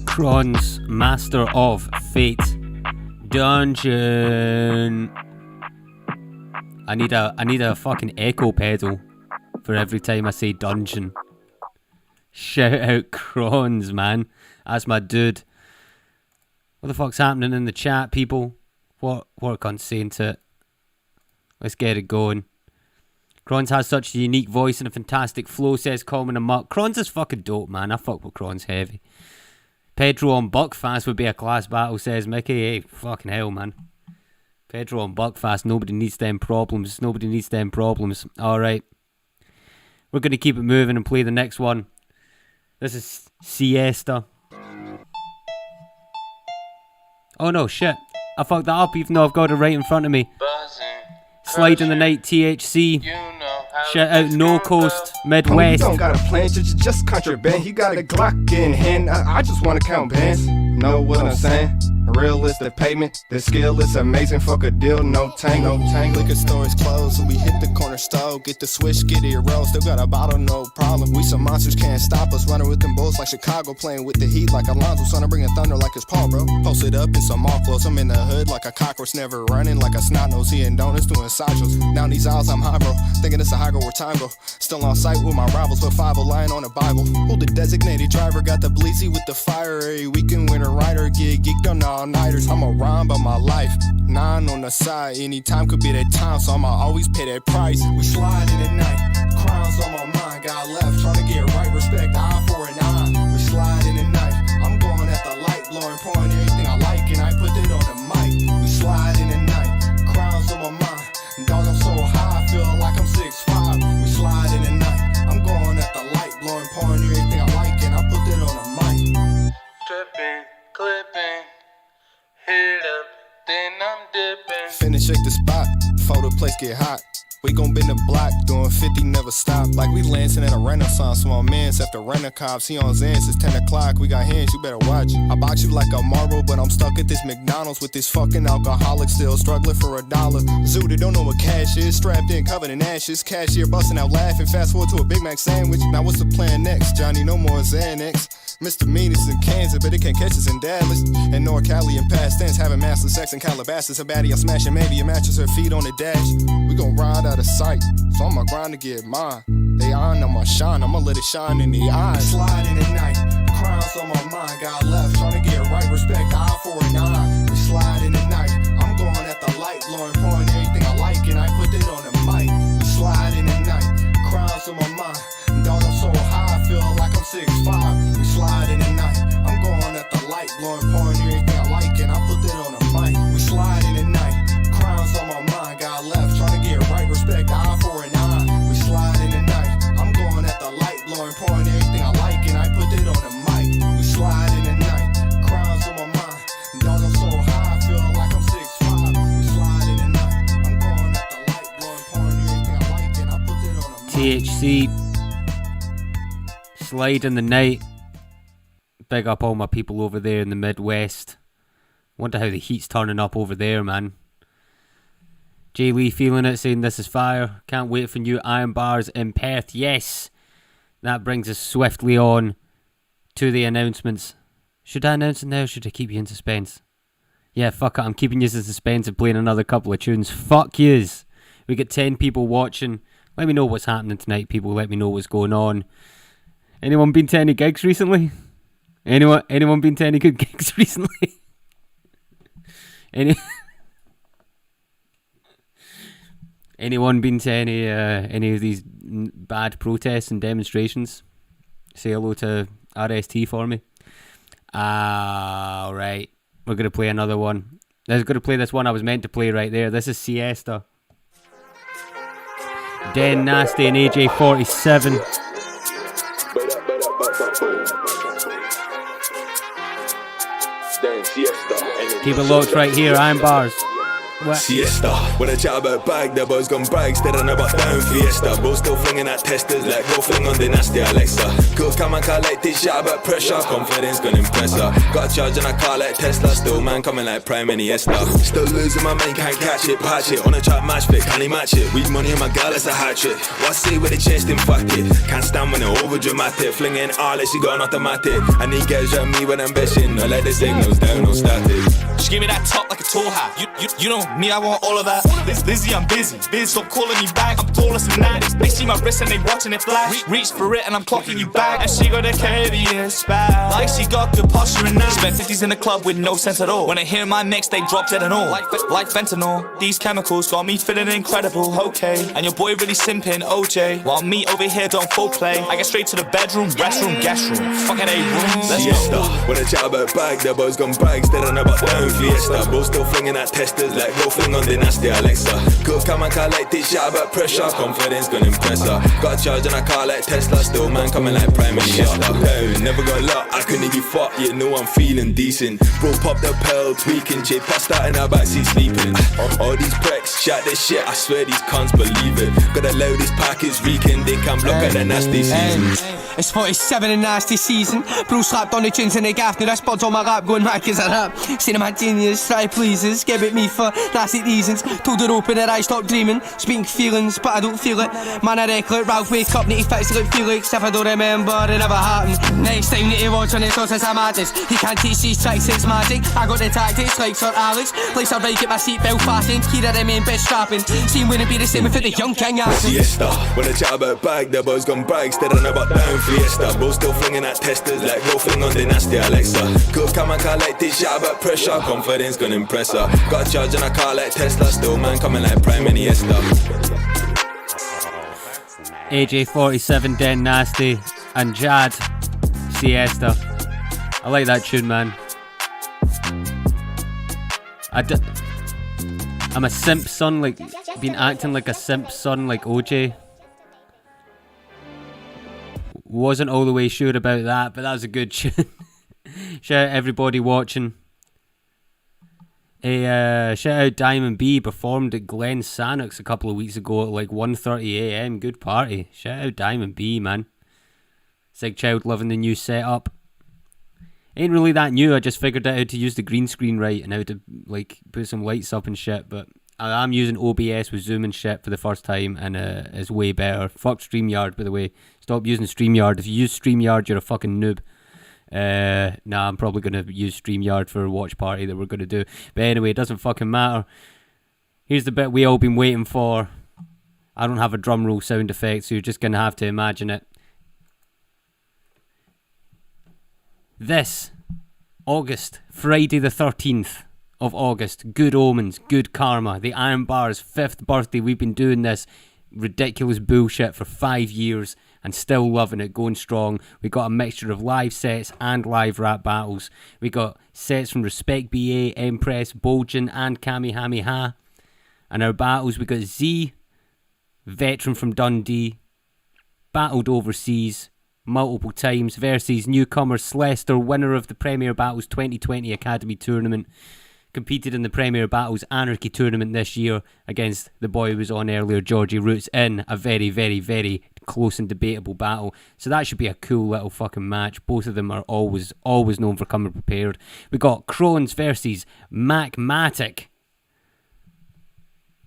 Kron's Master of Fate Dungeon. I need a fucking echo pedal for every time I say dungeon. Shout out Kron's, man. That's my dude. What the fuck's happening in the chat, people? What can't say into it? Let's get it going. Kron's has such a unique voice and a fantastic flow, says Common Amok. Kron's is fucking dope, man. I fuck with Kron's heavy. Pedro on Buckfast would be a class battle, says Mickey. Hey, fucking hell, man. Pedro on Buckfast, nobody needs them problems. Nobody needs them problems. Alright. We're going to keep it moving and play the next one. This is Siesta. Oh no, shit. I fucked that up even though I've got it right in front of me. Slide in the Night, THC. Shout out No Coast, Midwest. You don't got a plan, just contraband. You got a Glock in hand. I just wanna count bands. Know what I'm saying? Real is the payment. The skill is amazing. Fuck a deal, no tank, no tank. Liquor store is closed, so we hit the corner store. Get the switch, get it roll. Still got a bottle, no problem. We some monsters, can't stop us. Running with them bulls like Chicago, playing with the heat like Alonzo. Son, I'm bringing thunder like it's Paul, bro. Posted up in some mall clothes. I'm in the hood like a cockroach, never running like a snot nose. Eating donuts, doing sideshows. Now these aisles, I'm high, bro. Thinking it's a high go where time go. Still on site with my rivals, but 5 lying on the Bible. Who the designated driver? Got the bleezy with the fire. Every weekend when a rider get geeked on all-nighters. I'm a rhyme by my life. 9 on the side, anytime could be that time, so I'ma always pay that price. We slide in at night, crowns on my mind. Got left, trying to get right, respect, eye for an eye. We slide in at night, I'm going at the light, blowing, pouring everything I like, and I put it on the mic. We slide in at night, crowns on my mind. Dog, I'm so high, I feel like I'm 6'5". We slide in at night, I'm going at the light, blowing, pouring everything I like, and I put it on the mic. Tripping, clipping. Hit up, then I'm dipping. Finish, shake the spot, before the place get hot. We gon' bend the block, doing 50, never stop. Like we lancing in a renaissance. Small mans after renting cops. He on Zans, it's 10 o'clock. We got hands, you better watch. I box you like a marble, but I'm stuck at this McDonald's with this fucking alcoholic still struggling for $1. Zoo, they don't know what cash is. Strapped in, covered in ashes. Cashier busting out laughing. Fast forward to a Big Mac sandwich. Now what's the plan next? Johnny, no more Xanax. Misdemeanors in Kansas, but they can't catch us in Dallas. And NorCali in past tense, having master sex in Calabasas. A baddie I'm smashing, maybe a mattress, her feet on the dash. We gon' ride out of sight, so I'm going to grind to get mine. They on, I'ma shine, I'ma let it shine in the eyes. Slide in at night, crowns on my mind. Got left, trying to get right, respect, eye for an eye. We slide in at night, I'm going at the light, blowing, pouring everything I like, and I put it on the mic. We slide in at night, crowns on my mind. Dog, I'm so high, I feel like I'm 6'5". We slide in at night, I'm going at the light, blowing, pouring everything I like, and I put it on the mic. We slide in at night, crowns on my mind. Got left, trying to get right, respect, eye for an eye. We slide in at night, I'm going at the light, blowing, pouring everything I like, and I put it on the mic. We slide in at night, crowns on my mind. Dog, I'm so high, I feel like I'm 6'5". We slide in at night, I'm going at the light, blowing, pouring everything I like, and I put it on the mic. THC. Slide in the Night. Big up all my people over there in the Midwest. Wonder how the heat's turning up over there, man. Jay Lee feeling it, saying this is fire. Can't wait for new Iron Bars in Perth. Yes. That brings us swiftly on to the announcements. Should I announce it now or should I keep you in suspense? Yeah, fuck it, I'm keeping you in suspense and playing another couple of tunes. Fuck yous. We got 10 people watching. Let me know what's happening tonight, people. Let me know what's going on. Anyone been to any gigs recently? Anyone been to any good gigs recently? Anyone been to any of these bad protests and demonstrations? Say hello to RST for me. Alright. We're going to play another one. I was going to play this one I was meant to play right there. This is Siesta. Den Nasty and AJ47. Keep it locked right here, Iron Bars. What? Siesta, when I chat about bag, the boys gone brag, staring about down fiesta. Both still flinging at testers, like go fling on the nasty Alexa. Go come and collect this shit about pressure, confidence gonna impress her. Got a charge and I car like Tesla, still man coming like Prime Iniesta. Still losing my man, can't catch it, patch it. On a track match fit, can he match it? Weed money on my girl, that's a hat trick. What say with the chest in fact it? Can't stand when they're over dramatic, flinging all like she got an automatic. I need girls around me with ambition, I let the signals down, no static. She give me that top like a tall hat. You know me, I want all of that. Lizzie, I'm busy. Biz, stop calling me back. I'm tallest than that. They see my wrist and they watching it flash. Reach for it and I'm clocking you back. And she got a KBS bag. Like she got good posture and that. Spent 50s in the club with no sense at all. When I hear my mix, they drop dead and all. Like fentanyl. These chemicals got me feeling incredible. Okay. And your boy really simping, OJ. While me over here don't full play. I get straight to the bedroom, restroom, guest room. Fucking A room. Let's go. When I chat about bag, the boys gone brag, staring about down fiesta. Both still flinging at testers, like go fling on the nasty Alexa. Go come and collect this shit about pressure, confidence gonna impress her. Got a charge and I car like Tesla, still man coming like Prime Iniesta. Down, never got luck, I couldn't give fuck, yet know I'm feeling decent. Bro pop the pill, tweaking, J passed out in her backseat sleeping. All these pricks, chat this shit, I swear these cunts believe it. Got the loudest package reeking, they can't block at the nasty season. It's 47 and nasty season. Bro slapped on the chins and they gaffed. Now this bud's on my rap going mad cause I rap. Seen him had genius, try pleases. Give it me for nasty reasons. Told her open her eyes, stop dreaming. Speaking feelings, but I don't feel it. Man I wreck like Ralph wake up, need to fix like Felix. If I don't remember, it never happened. Next time that he watch on his thoughts is a madness. He can't teach these tricks, it's magic. I got the tactics like Sir Alex. Place I right, get my seatbelt fastened. Here I remain best strapping. Scene wouldn't be the same without the young king accent. Siesta, when I chat about bag, the boys gone brag, staring about down fiesta. Both still flinging at testers, like go fling on the nasty Alexa. Go come and collect this shit about pressure, confidence gonna impress her. Got a charge and I car like Tesla, still man coming like Prime Iniesta. AJ47, Den Nasty, and Jad, Siesta. I like that tune, man. I'm a simp son, like, been acting like a simp son like OJ. Wasn't all the way sure about that, but that was a good tune. Shout out everybody watching. Shout out Diamond B, performed at Glen Sannox a couple of weeks ago at like 1:30 AM. Good party. Shout out Diamond B, man. Sig Child loving the new setup. Ain't really that new, I just figured out how to use the green screen right and how to like put some lights up and shit, but I'm using OBS with Zoom and shit for the first time and it's way better. Fuck StreamYard, by the way. Stop using StreamYard. If you use StreamYard, you're a fucking noob. Nah, I'm probably going to use StreamYard for a watch party that we're going to do. But anyway, it doesn't fucking matter. Here's the bit we all been waiting for. I don't have a drum roll sound effect, so you're just going to have to imagine it. This August, Friday the 13th of August, good omens, good karma, the Iron Bar's 5th birthday. We've been doing this ridiculous bullshit for 5 years and still loving it, going strong. We got a mixture of live sets and live rap battles. We got sets from Respect Bday, Empress, Bolgin and Kamehameha. And our battles, we got Z, veteran from Dundee, battled overseas multiple times versus newcomer Slester, winner of the Premier Battles 2020 Academy Tournament. Competed in the Premier Battles Anarchy Tournament this year against the boy who was on earlier, Georgie Roots, in a very, very, very close and debatable battle. So that should be a cool little fucking match. Both of them are always known for coming prepared. We got Crones versus Macmatic.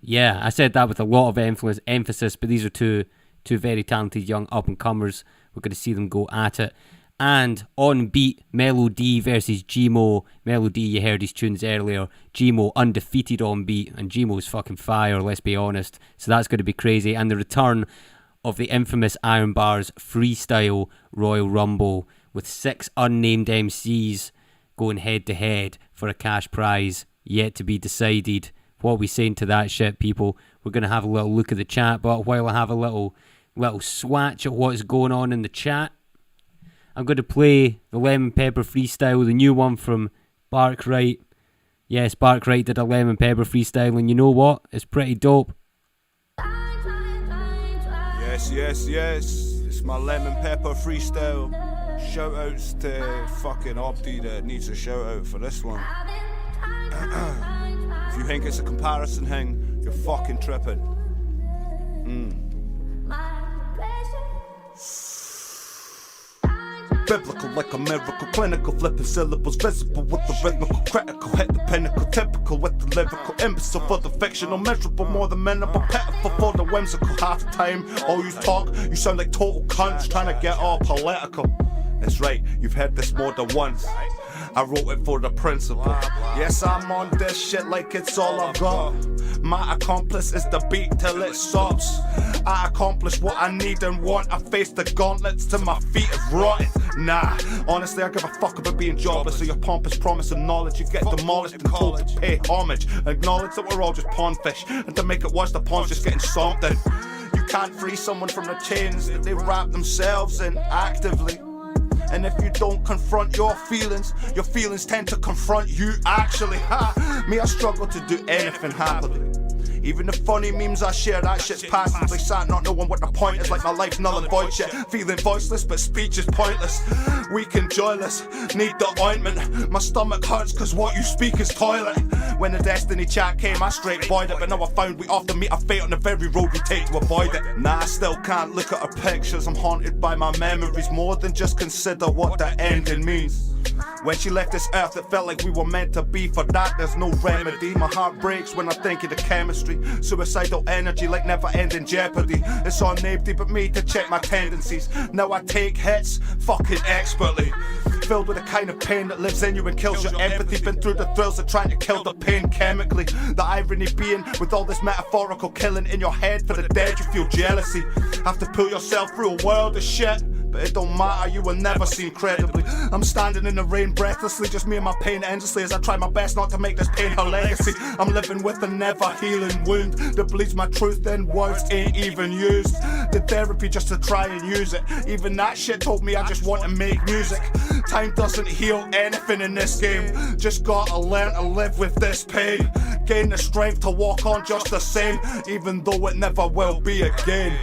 Yeah, I said that with a lot of emphasis, but these are two very talented young up-and-comers. We're going to see them go at it. And on beat, Melo D versus Gmo. Melo D, you heard his tunes earlier. Gmo undefeated on beat, and Gmo's fucking fire, let's be honest. So that's going to be crazy. And the return of the infamous IRN BRZ Freestyle Royal Rumble with 6 unnamed MCs going head to head for a cash prize yet to be decided. What are we saying to that shit, people? We're going to have a little look at the chat, but while I have a little swatch at what's going on in the chat, I'm going to play the Lemon Pepper Freestyle, the new one from Barkwright. Yes, Barkwright did a Lemon Pepper Freestyle, and you know what? It's pretty dope. Yes. It's my Lemon Pepper Freestyle. Shoutouts to fucking Opti that needs a shoutout for this one. If you think it's a comparison thing, you're fucking tripping. Biblical like a miracle, clinical, flipping syllables, visible with the rhythmical, critical, hit the pinnacle, typical with the lyrical, imbecile for the fictional, measurable, more than menable, pitiful for the whimsical. Half the time, all you talk, you sound like total cunts trying to get all political. That's right, you've heard this more than once. I wrote it for the principle. Yes, I'm on this shit like it's all I've got. My accomplice is the beat till it stops. I accomplish what I need and want. I face the gauntlets till my feet is rotten. Nah, honestly, I give a fuck about being jobless. So your pompous promise of knowledge, you get demolished and told to pay homage. Acknowledge that we're all just pawn fish, and to make it worse, the pawn's just getting stomped in. You can't free someone from the chains that they wrap themselves in actively. And if you don't confront your feelings tend to confront you actually. Me, I struggle to do anything happily. Even the funny memes I share, that shit's passively sad, not knowing what the point is, like my life null and void shit. Feeling voiceless, but speech is pointless. Weak and joyless, need the ointment. My stomach hurts cause what you speak is toilet. When the destiny chat came, I straight void it, but now I found we often meet a fate on the very road we take to avoid it. Nah, I still can't look at her pictures, I'm haunted by my memories, more than just consider what the ending means. When she left this earth, it felt like we were meant to be. For that, there's no remedy. My heart breaks when I think of the chemistry. Suicidal energy like never-ending jeopardy. It's on nobody but me to check my tendencies. Now I take hits fucking expertly. Filled with the kind of pain that lives in you and kills your empathy. Been through the thrills of trying to kill the pain chemically. The irony being, with all this metaphorical killing in your head for the dead, you feel jealousy. Have to pull yourself through a world of shit. But it don't matter, you will never seem credibly. I'm standing in the rain breathlessly, just me and my pain endlessly, as I try my best not to make this pain her legacy. I'm living with a never healing wound that bleeds my truth, then words ain't even used. Did therapy just to try and use it. Even that shit told me I just want to make music. Time doesn't heal anything in this game. Just gotta learn to live with this pain. Gain the strength to walk on just the same, even though it never will be again.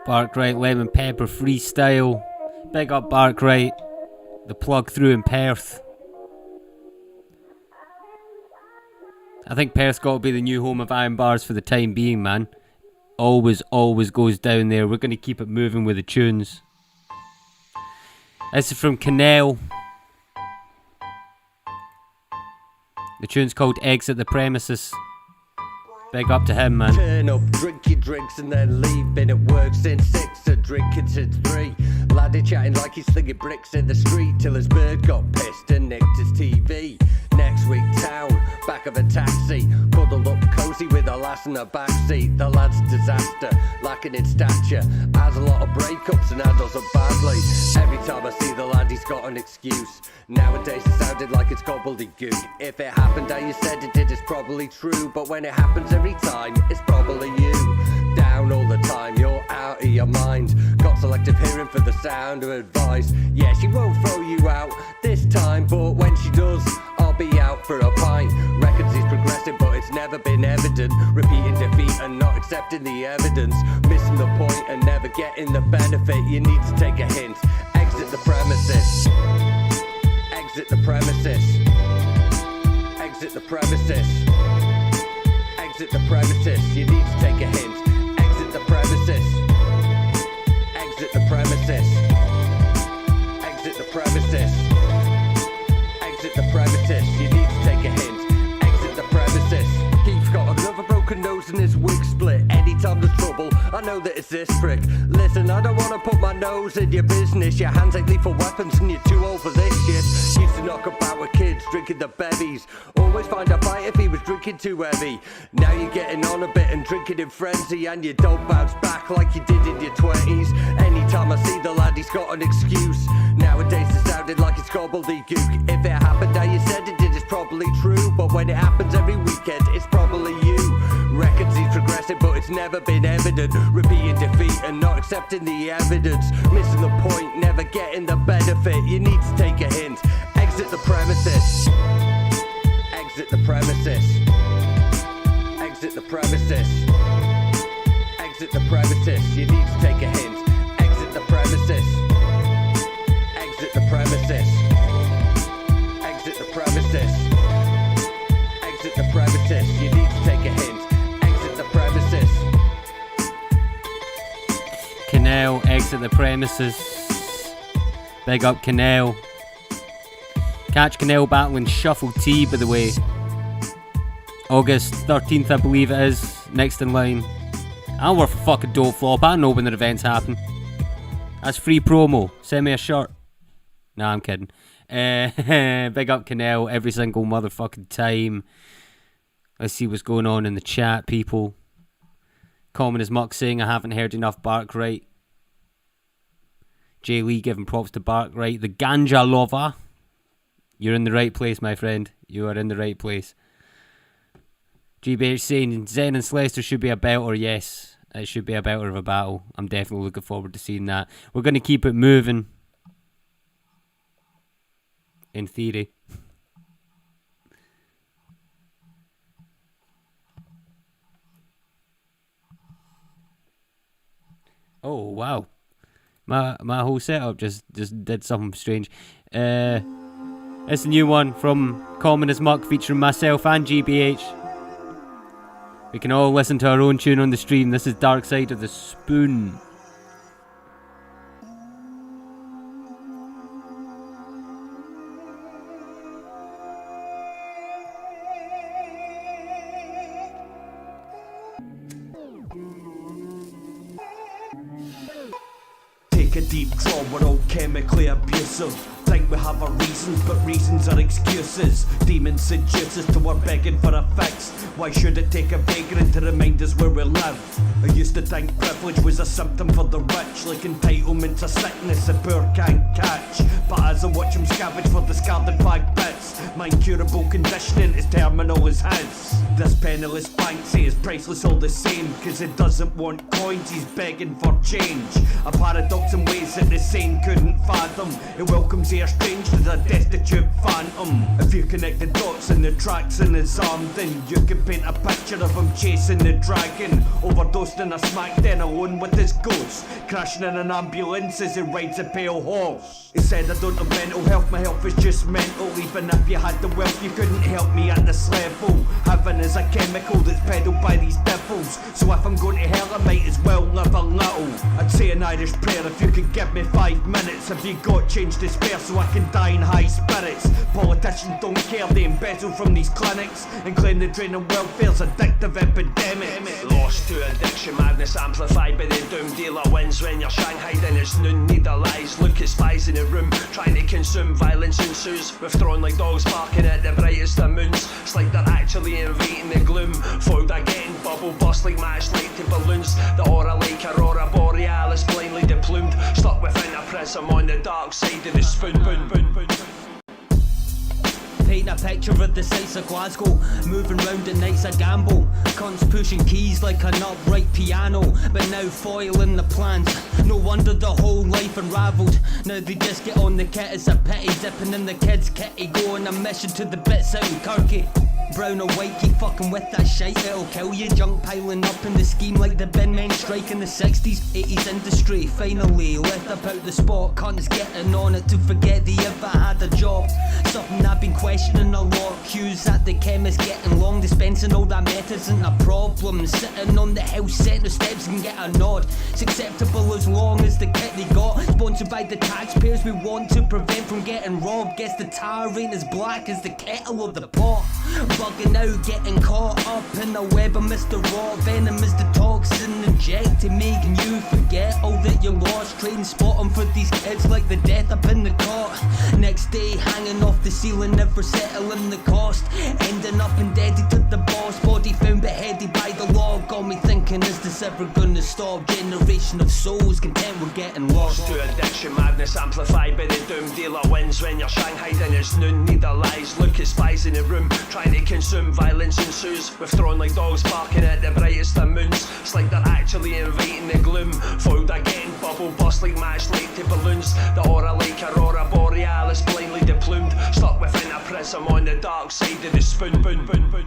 Barkwright Lemon Pepper Freestyle. Big up Barkwright. The plug through in Perth. I think Perth's got to be the new home of IRN BRZ for the time being, man. Always goes down there. We're going to keep it moving with the tunes. This is from Canel. The tune's called Exit the Premises. Big up to him, man. Turn up, drink your drinks and then leave. Been at work since 6, a drinking since 3. Laddie chatting like he's slinging bricks in the street till his bird got pissed and nicked his TV. Next week town, back of a taxi, cuddled up cozy with a lass in the backseat. The lad's disaster, lacking in stature, has a lot of breakups and handles them badly. Every time I see the lad he's got an excuse. Nowadays it sounded like it's gobbledygook. If it happened how you said it did, it's probably true. But when it happens every time, it's probably you. Down all the time, you're out of your mind. Got selective hearing for the sound of advice. Yeah, she won't throw you out this time, but when she does, I'll be out for a pint. Reckons he's progressing, but it's never been evident. Repeating defeat and not accepting the evidence. Missing the point and never getting the benefit. You need to take a hint. Exit the premises. Exit the premises. Exit the premises. Exit the premises. You need to take a hint. Exit the premises. Exit the premises. Exit the premises. Exit the premises. You need to take a hint. Exit the premises. He's got another broken nose and his wig split. Anytime there's trouble, I know that it's this prick. Listen, I don't wanna put my nose in your business. Your hands ain't lethal weapons and you're too old for this shit. Used to knock about with kids, drinking the bevies. Always find a fight if he was drinking too heavy. Now you're getting on a bit and drinking in frenzy, and you don't bounce back like you did in your 20s. Anytime I see the lad, he's got an excuse. Nowadays it sounded like it's gobbledygook. If it happened how you said it did, it's probably true. But when it happens every weekend, it's probably you. Records he's progressing, but it's never been evident. Repeating defeat and not accepting the evidence. Missing the point, never getting the benefit. You need to take a hint. Exit the premises. Exit the premises. Exit the premises. Exit the premises. You need to take a hint. Exit the premises. Exit the premises. Exit the premises. Exit the premises. You need to take a hint. Exit the premises. Canal, exit the premises. Big up Canal. Catch Canal battling Shuffle T, by the way. August 13th, I believe it is. Next in line. I'm worth a fucking dope flop. I know when the events happen. That's free promo. Send me a shirt. Nah, I'm kidding. Big up Canal every single motherfucking time. Let's see what's going on in the chat, people. Common as Muck saying, I haven't heard enough Bark Right. Jay Lee giving props to Bark Right. The Ganja Lover. You're in the right place, my friend. You are in the right place. GBH saying, Zen and Celester should be a belter. Yes, it should be a belter of a battle. I'm definitely looking forward to seeing that. We're going to keep it moving. In theory. Oh, wow. My whole setup just did something strange. It's a new one from Common as Muck featuring myself and GBH. We can all listen to our own tune on the stream. This is Dark Side of the Spoon. Take a deep draw, we're all chemically abusive. Think we have our reasons, but reasons are excuses. Demons seduce us till we're begging for a fix. Why should it take a vagrant to remind us where we live? I used to think privilege was a symptom for the rich, like entitlement's a sickness the poor can't catch. But as I watch them scavenge for discarded bag bits, my incurable conditioning is terminal as his. This penniless Banksy is priceless all the same, cause he doesn't want coins, he's begging for change. A paradox in ways that the sane couldn't fathom. It welcomes air strange to the destitute phantom. If you connect the dots and the tracks in his arm, then you can paint a picture of him chasing the dragon, overdosed in a smack den alone with his ghost, crashing in an ambulance as he rides a pale horse. He said I don't have mental health, my health is just mental. Even if you had the wealth you couldn't help me at this level. Heaven is a chemical that's peddled by these devils, so if I'm going to hell I might as well live a little. I'd say an Irish prayer if you could give me 5 minutes. Have you got change to spare so I can die in high spirits? Politicians don't care, they embezzle from these clinics and claim the draining welfare's addictive epidemic. Lost to addiction, madness amplified by the doom dealer wins when you're shanghaied and it's noon. Needle eyes, look at spies in the room trying to consume, violence ensues, withdrawn like dogs barking at the brightest of moons. It's like they're actually inviting the gloom. Foiled again, bubble burst like matchlight to balloons. The aura like aurora borealis, blindly deplumed, stuck within a prism on the dark side of the spoon. Paint a picture of the sights of Glasgow, moving round at night's a gamble. Cunts pushing keys like an upright piano, but now foiling the plans. No wonder the whole life unravelled. Now they just get on the kit, it's a pity. Dipping in the kids' kitty, going a mission to the bits out in Kirky. Brown or white, keep fucking with that shite, it'll kill you. Junk piling up in the scheme like the bin men strike in the 60s, 80s industry. Finally left up out the spot, cunts getting on it to forget they ever had a job. Something I've been questioning a lot. Queues at the chemist getting long, they spend Fencing all that meth isn't a problem. Sitting on the house set, no steps can get a nod. It's acceptable as long as the kit they got. Sponsored by the taxpayers we want to prevent from getting robbed. Guess the tar ain't as black as the kettle of the pot. Bugging out, getting caught up in the web of Mr. Raw. Venom is the toxin injected, making you forget all that you lost. Trading spot on for these kids like the death up in the cot. Next day hanging off the ceiling, never settling the cost. Ending up indebted to the boss. Body found beheaded by the law. Got me thinking, is this ever gonna stop? Generation of souls content we're getting lost. To addiction, madness amplified by the doom dealer wins when you're shanghaied and it's noon. Need a lies, look at spies in the room trying to consume, violence ensues. Withdrawn like dogs barking at the brightest of moons. It's like they're actually inviting the gloom. Foiled again, bubble burst like match light to balloons. The aura like aurora borealis, blindly deplumed. Stuck within a prism on the dark side of the spoon. Boom, boom, boom.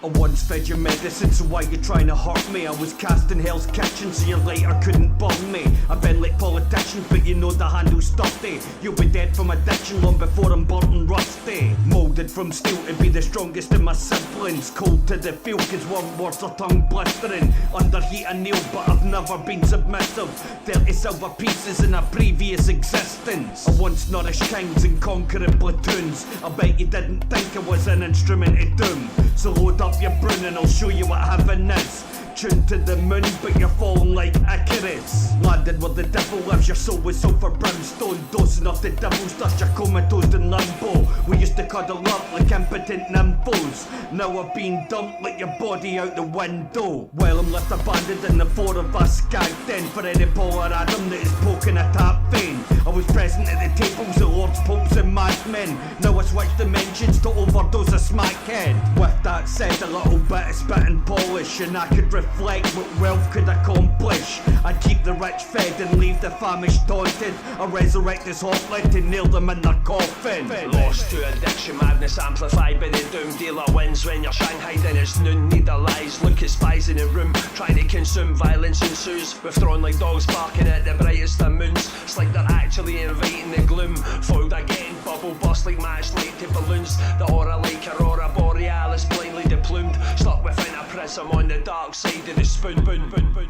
I once fed your medicine, so why you trying to hurt me? I was cast in hell's kitchen, so your later couldn't burn me. I've been like politicians, but you know the handle's stuffy. You'll be dead from addiction long before I'm burnt and rusty. Moulded from steel to be the strongest of my siblings. Cold to the feel, cause one words are tongue blistering. Under heat and nail, but I've never been submissive. 30 silver pieces in a previous existence. I once nourished kings and conquering platoons. I bet you didn't think I was an instrument of doom. So load up your broom and I'll show you what heaven is. Tuned to the moon, but you're falling like Icarus. Landed where the devil lives, your soul was sulphur brimstone. Dosing off the devil's dust, you're comatose in limbo. We used to cuddle up like impotent nymphos. Now I've been dumped like your body out the window. While I'm left abandoned and the four of us gagged in. For any polar Adam that is poking a tap vein. I was present at the tables of lords, popes and madmen. Now I switch dimensions to overdose a smackhead. With that said, a little bit of spit and polish, and I could reflect what wealth could accomplish. I'd keep the rich fed and leave the famished taunted. I resurrect this hotlet and nail them in their coffin. Lost to addiction, madness amplified by the doom dealer wins when you're shanghaied and it's noon. Need a lies, look at spies in the room trying to consume, violence ensues. Withdrawn like dogs barking at the brightest of moons. It's like they're actually inviting the gloom. Foiled again, bubble burst like match light to balloons. The aura like aurora borealis, blindly deplumed. Stuck within a prism on the dark side of the spoon. Boom, boom, boom.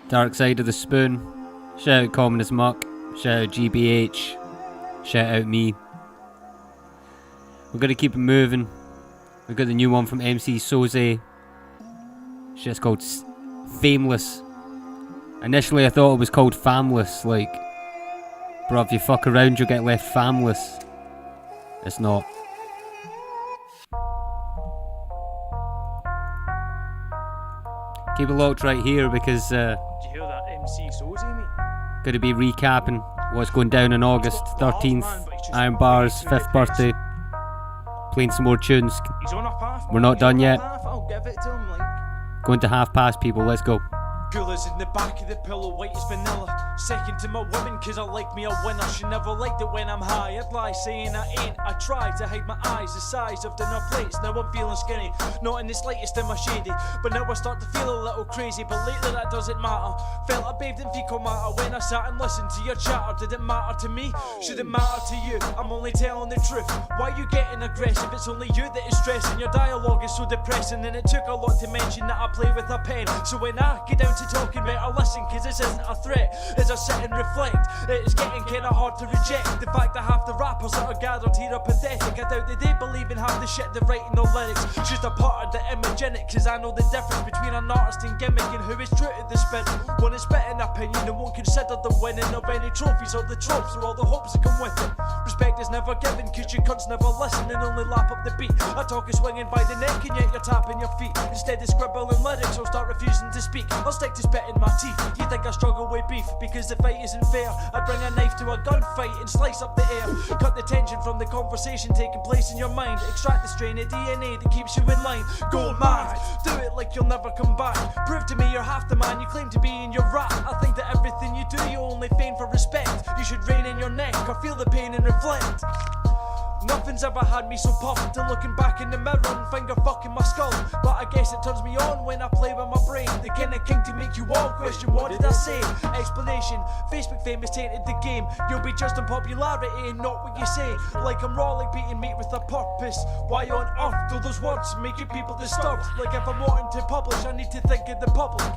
Dark side of the spoon. Shout out Common as Muck. Shout out GBH. Shout out me. We're gonna keep it moving. We've got the new one from MC Soze. Shit's called Fameless. Initially I thought it was called Famless. Like, bro, if you fuck around you'll get left famless. It's not. Keep it locked right here because Did you hear that MC Soze, mate? gonna be recapping what's going down on August 13th. IRN BRZ 5th birthday. Playing some more tunes. He's on a path. We're not done yet. I'll give it to him, like. Going to half past, people. Let's go. Coolers in the back of the pillow, white as vanilla. Second to my woman, cause I like me a winner. She never liked it when I'm high. I'd lie saying I ain't. I try to hide my eyes, the size of dinner plates. Now I'm feeling skinny, not in the slightest in my shady. But now I start to feel a little crazy. But lately that doesn't matter. Felt I bathed in fecal matter when I sat and listened to your chatter. Did it matter to me? Should it matter to you? I'm only telling the truth. Why you getting aggressive? It's only you that is stressing. Your dialogue is so depressing. And it took a lot to mention that I play with a pen. So when I get down to talking, better listen, cause this isn't a threat. As I sit and reflect, it is getting kinda hard to reject the fact that half the rappers that are gathered here are pathetic. I doubt that they believe in half the shit they're writing or lyrics. It's just a part of the imagenic, cause I know the difference between an artist and gimmick and who is true to the spirit. One is spitting opinion and won't consider the winning of any trophies or the tropes or all the hopes that come with it. Respect is never given, cause you cunts never listen and only lap up the beat. I talk is swinging by the neck and yet you're tapping your feet. Instead of scribbling lyrics, I'll start refusing to speak. I'll stick to spitting my teeth. You think I struggle with beef because the fight isn't fair? I bring a knife to a gunfight and slice up the air. Cut the tension from the conversation taking place in your mind. Extract the strain of DNA that keeps you in line. Go mad, do it like you'll never come back. Prove to me you're half the man you claim to be in your rap. I think that everything you do you only feign for respect. You should rein in your neck or feel the pain and reflect. Nothing's ever had me so puffed and looking back in the mirror and finger fucking my skull. But I guess it turns me on when I play with my brain. The kind of king to make you all question, what did I say? Explanation, Facebook fame has tainted the game. You'll be judged on popularity and not what you say. Like I'm raw, like beating meat with a purpose. Why on earth do those words make you people disturbed? Like if I'm wanting to publish, I need to think of the public.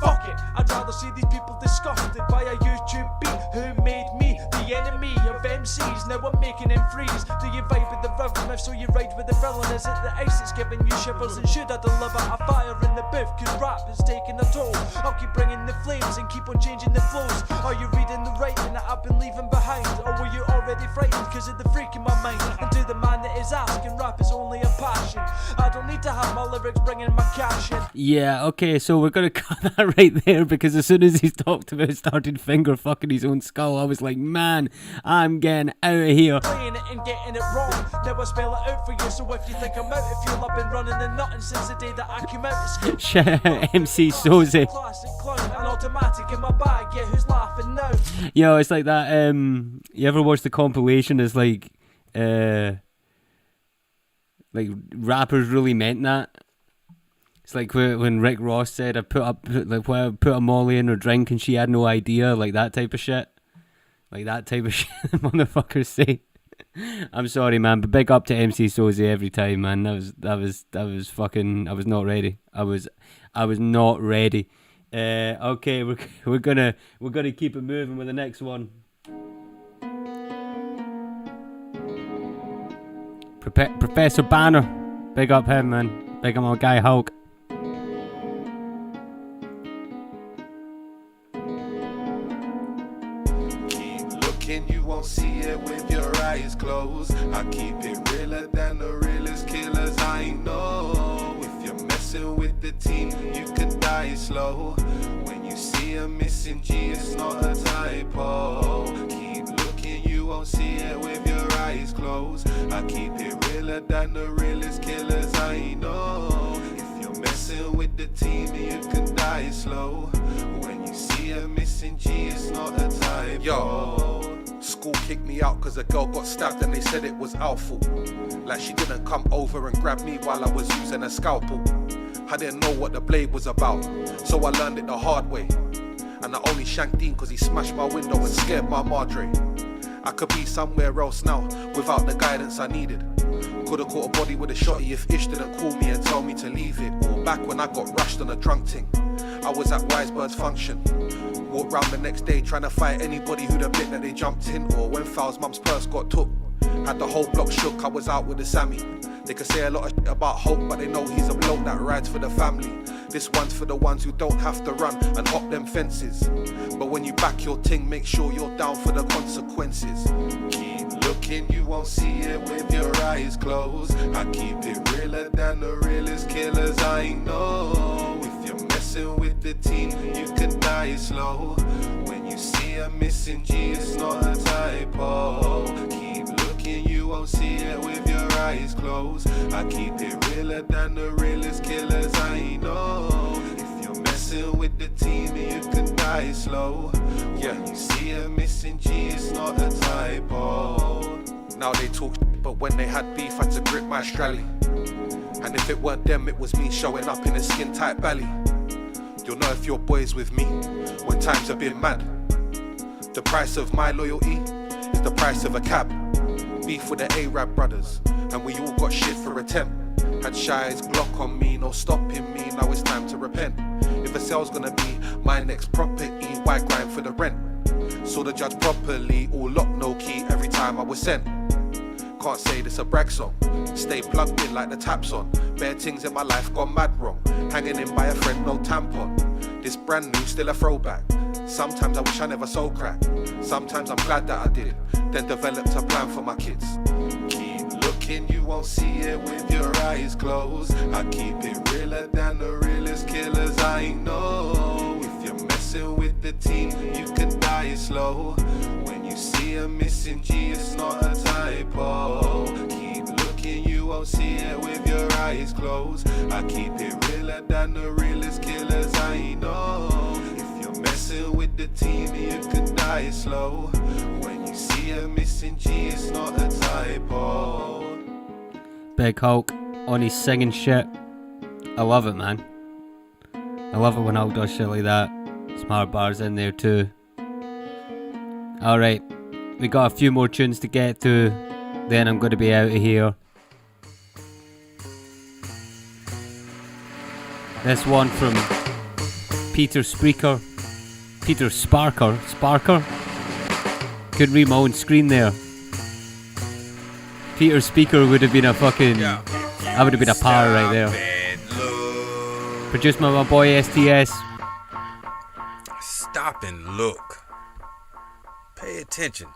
Fuck it, I'd rather see these people disgusted by a YouTube beat. Who made me the enemy of MCs? Now I'm making them freeze. Do you vibe with the rhythm? If so, you ride with the villain. Is it the ice that's giving you shivers? And should I deliver a fire in the booth? Cause rap is taking a toll. I'll keep bringing the flames and keep on changing the flows. Are you reading the writing that I've been leaving behind? Or were you already frightened cause of the freak in my mind? And to the man that is asking, rap is only a passion. I don't need to have my lyrics bringing my cash in. Yeah, okay, so we're gonna cut that right there, because as soon as he's talked about started finger fucking his own skull, I was like, man, I'm getting out of here. Playing it and getting it wrong. Now I spell it out for you, so if you think I'm out of fuel, I've been running and nothing since the day that I came out. Shout out MC Soze. Classic clown, an automatic in my bag, yeah, who's laughing now? Yo, it's like that, you ever watch the compilation? It's like rappers really meant that. It's like when Rick Ross said, I put a Molly in her drink and she had no idea, like that type of shit. Like that type of shit motherfuckers say. I'm sorry, man, but big up to MC Soze every time, man. That was fucking, I was not ready. I was not ready. Okay, we're gonna keep it moving with the next one. Professor Banner, big up him, man. Big up my guy Hulk. You won't see it with your eyes closed. I keep it realer than the realest killers I know. If you're messing with the team, you could die slow. When you see a missing G, it's not a typo. Keep looking, you won't see it with your eyes closed. I keep it realer than the realest killers I know. If you're messing with the team, you could die slow. When you see a missing G, it's not a typo. Yo. School kicked me out cause a girl got stabbed and they said it was our fault. Like she didn't come over and grab me while I was using a scalpel. I didn't know what the blade was about, so I learned it the hard way. And I only shanked Dean cause he smashed my window and scared my madre. I could be somewhere else now without the guidance I needed. Could've caught a body with a shotty if Ish didn't call me and tell me to leave it. Or back when I got rushed on a drunk ting, I was at Wisebird's function. Walked round the next day trying to fight anybody who'd admit that they jumped in. Or when Fowl's mum's purse got took, had the whole block shook. I was out with the Sammy. They could say a lot of shit about Hope, but they know he's a bloke that rides for the family. This one's for the ones who don't have to run and hop them fences. But when you back your ting, make sure you're down for the consequences. Keep looking, you won't see it with your eyes closed. I keep it realer than the realest killers I know. If you're messing with the team, you could die slow. When you see a missing G, it's not a typo. Keep looking, you won't see it with your eyes closed. I keep it realer than the realest killers I know. If you're messing with the team, you could die slow. When you see a missing G, it's not a typo. Now they talk but when they had beef I had to grip my strally. And if it weren't them, it was me showing up in a skin tight belly. You'll know if your boy's with me when times have been mad. The price of my loyalty is the price of a cab. Beef with the Arab brothers, and we all got shit for attempt. Had Shy's Glock on me, no stopping me, now it's time to repent. If a cell's gonna be my next property, why grind for the rent? Saw the judge properly, all lock, no key, every time I was sent. Can't say this a brag song, stay plugged in like the taps on. Bare things in my life gone mad wrong, hanging in by a friend, no tampon. This brand new, still a throwback. Sometimes I wish I never sold crack. Sometimes I'm glad that I did, then developed a plan for my kids. Keep looking, you won't see it with your eyes closed. I keep it realer than the realest killers I know. If you're messing with the team, you could die slow. When you see a missing G, it's not a typo. Keep looking, you won't see it with your eyes closed. I keep it realer than the realest killers I know. If you're messing with the team, you could die slow. When you see a missing G, it's not a typo. Big Hulk on his singing shit. I love it, man. I love it when Hulk does shit like that. Some hard bars in there too. Alright, we got a few more tunes to get to, then I'm going to be out of here. This one from Peter Sparker. Couldn't read my own screen there. Peter Speaker would have been a fucking... I would have been a power right there. Produced by my boy STS. Stop and look. Pay attention.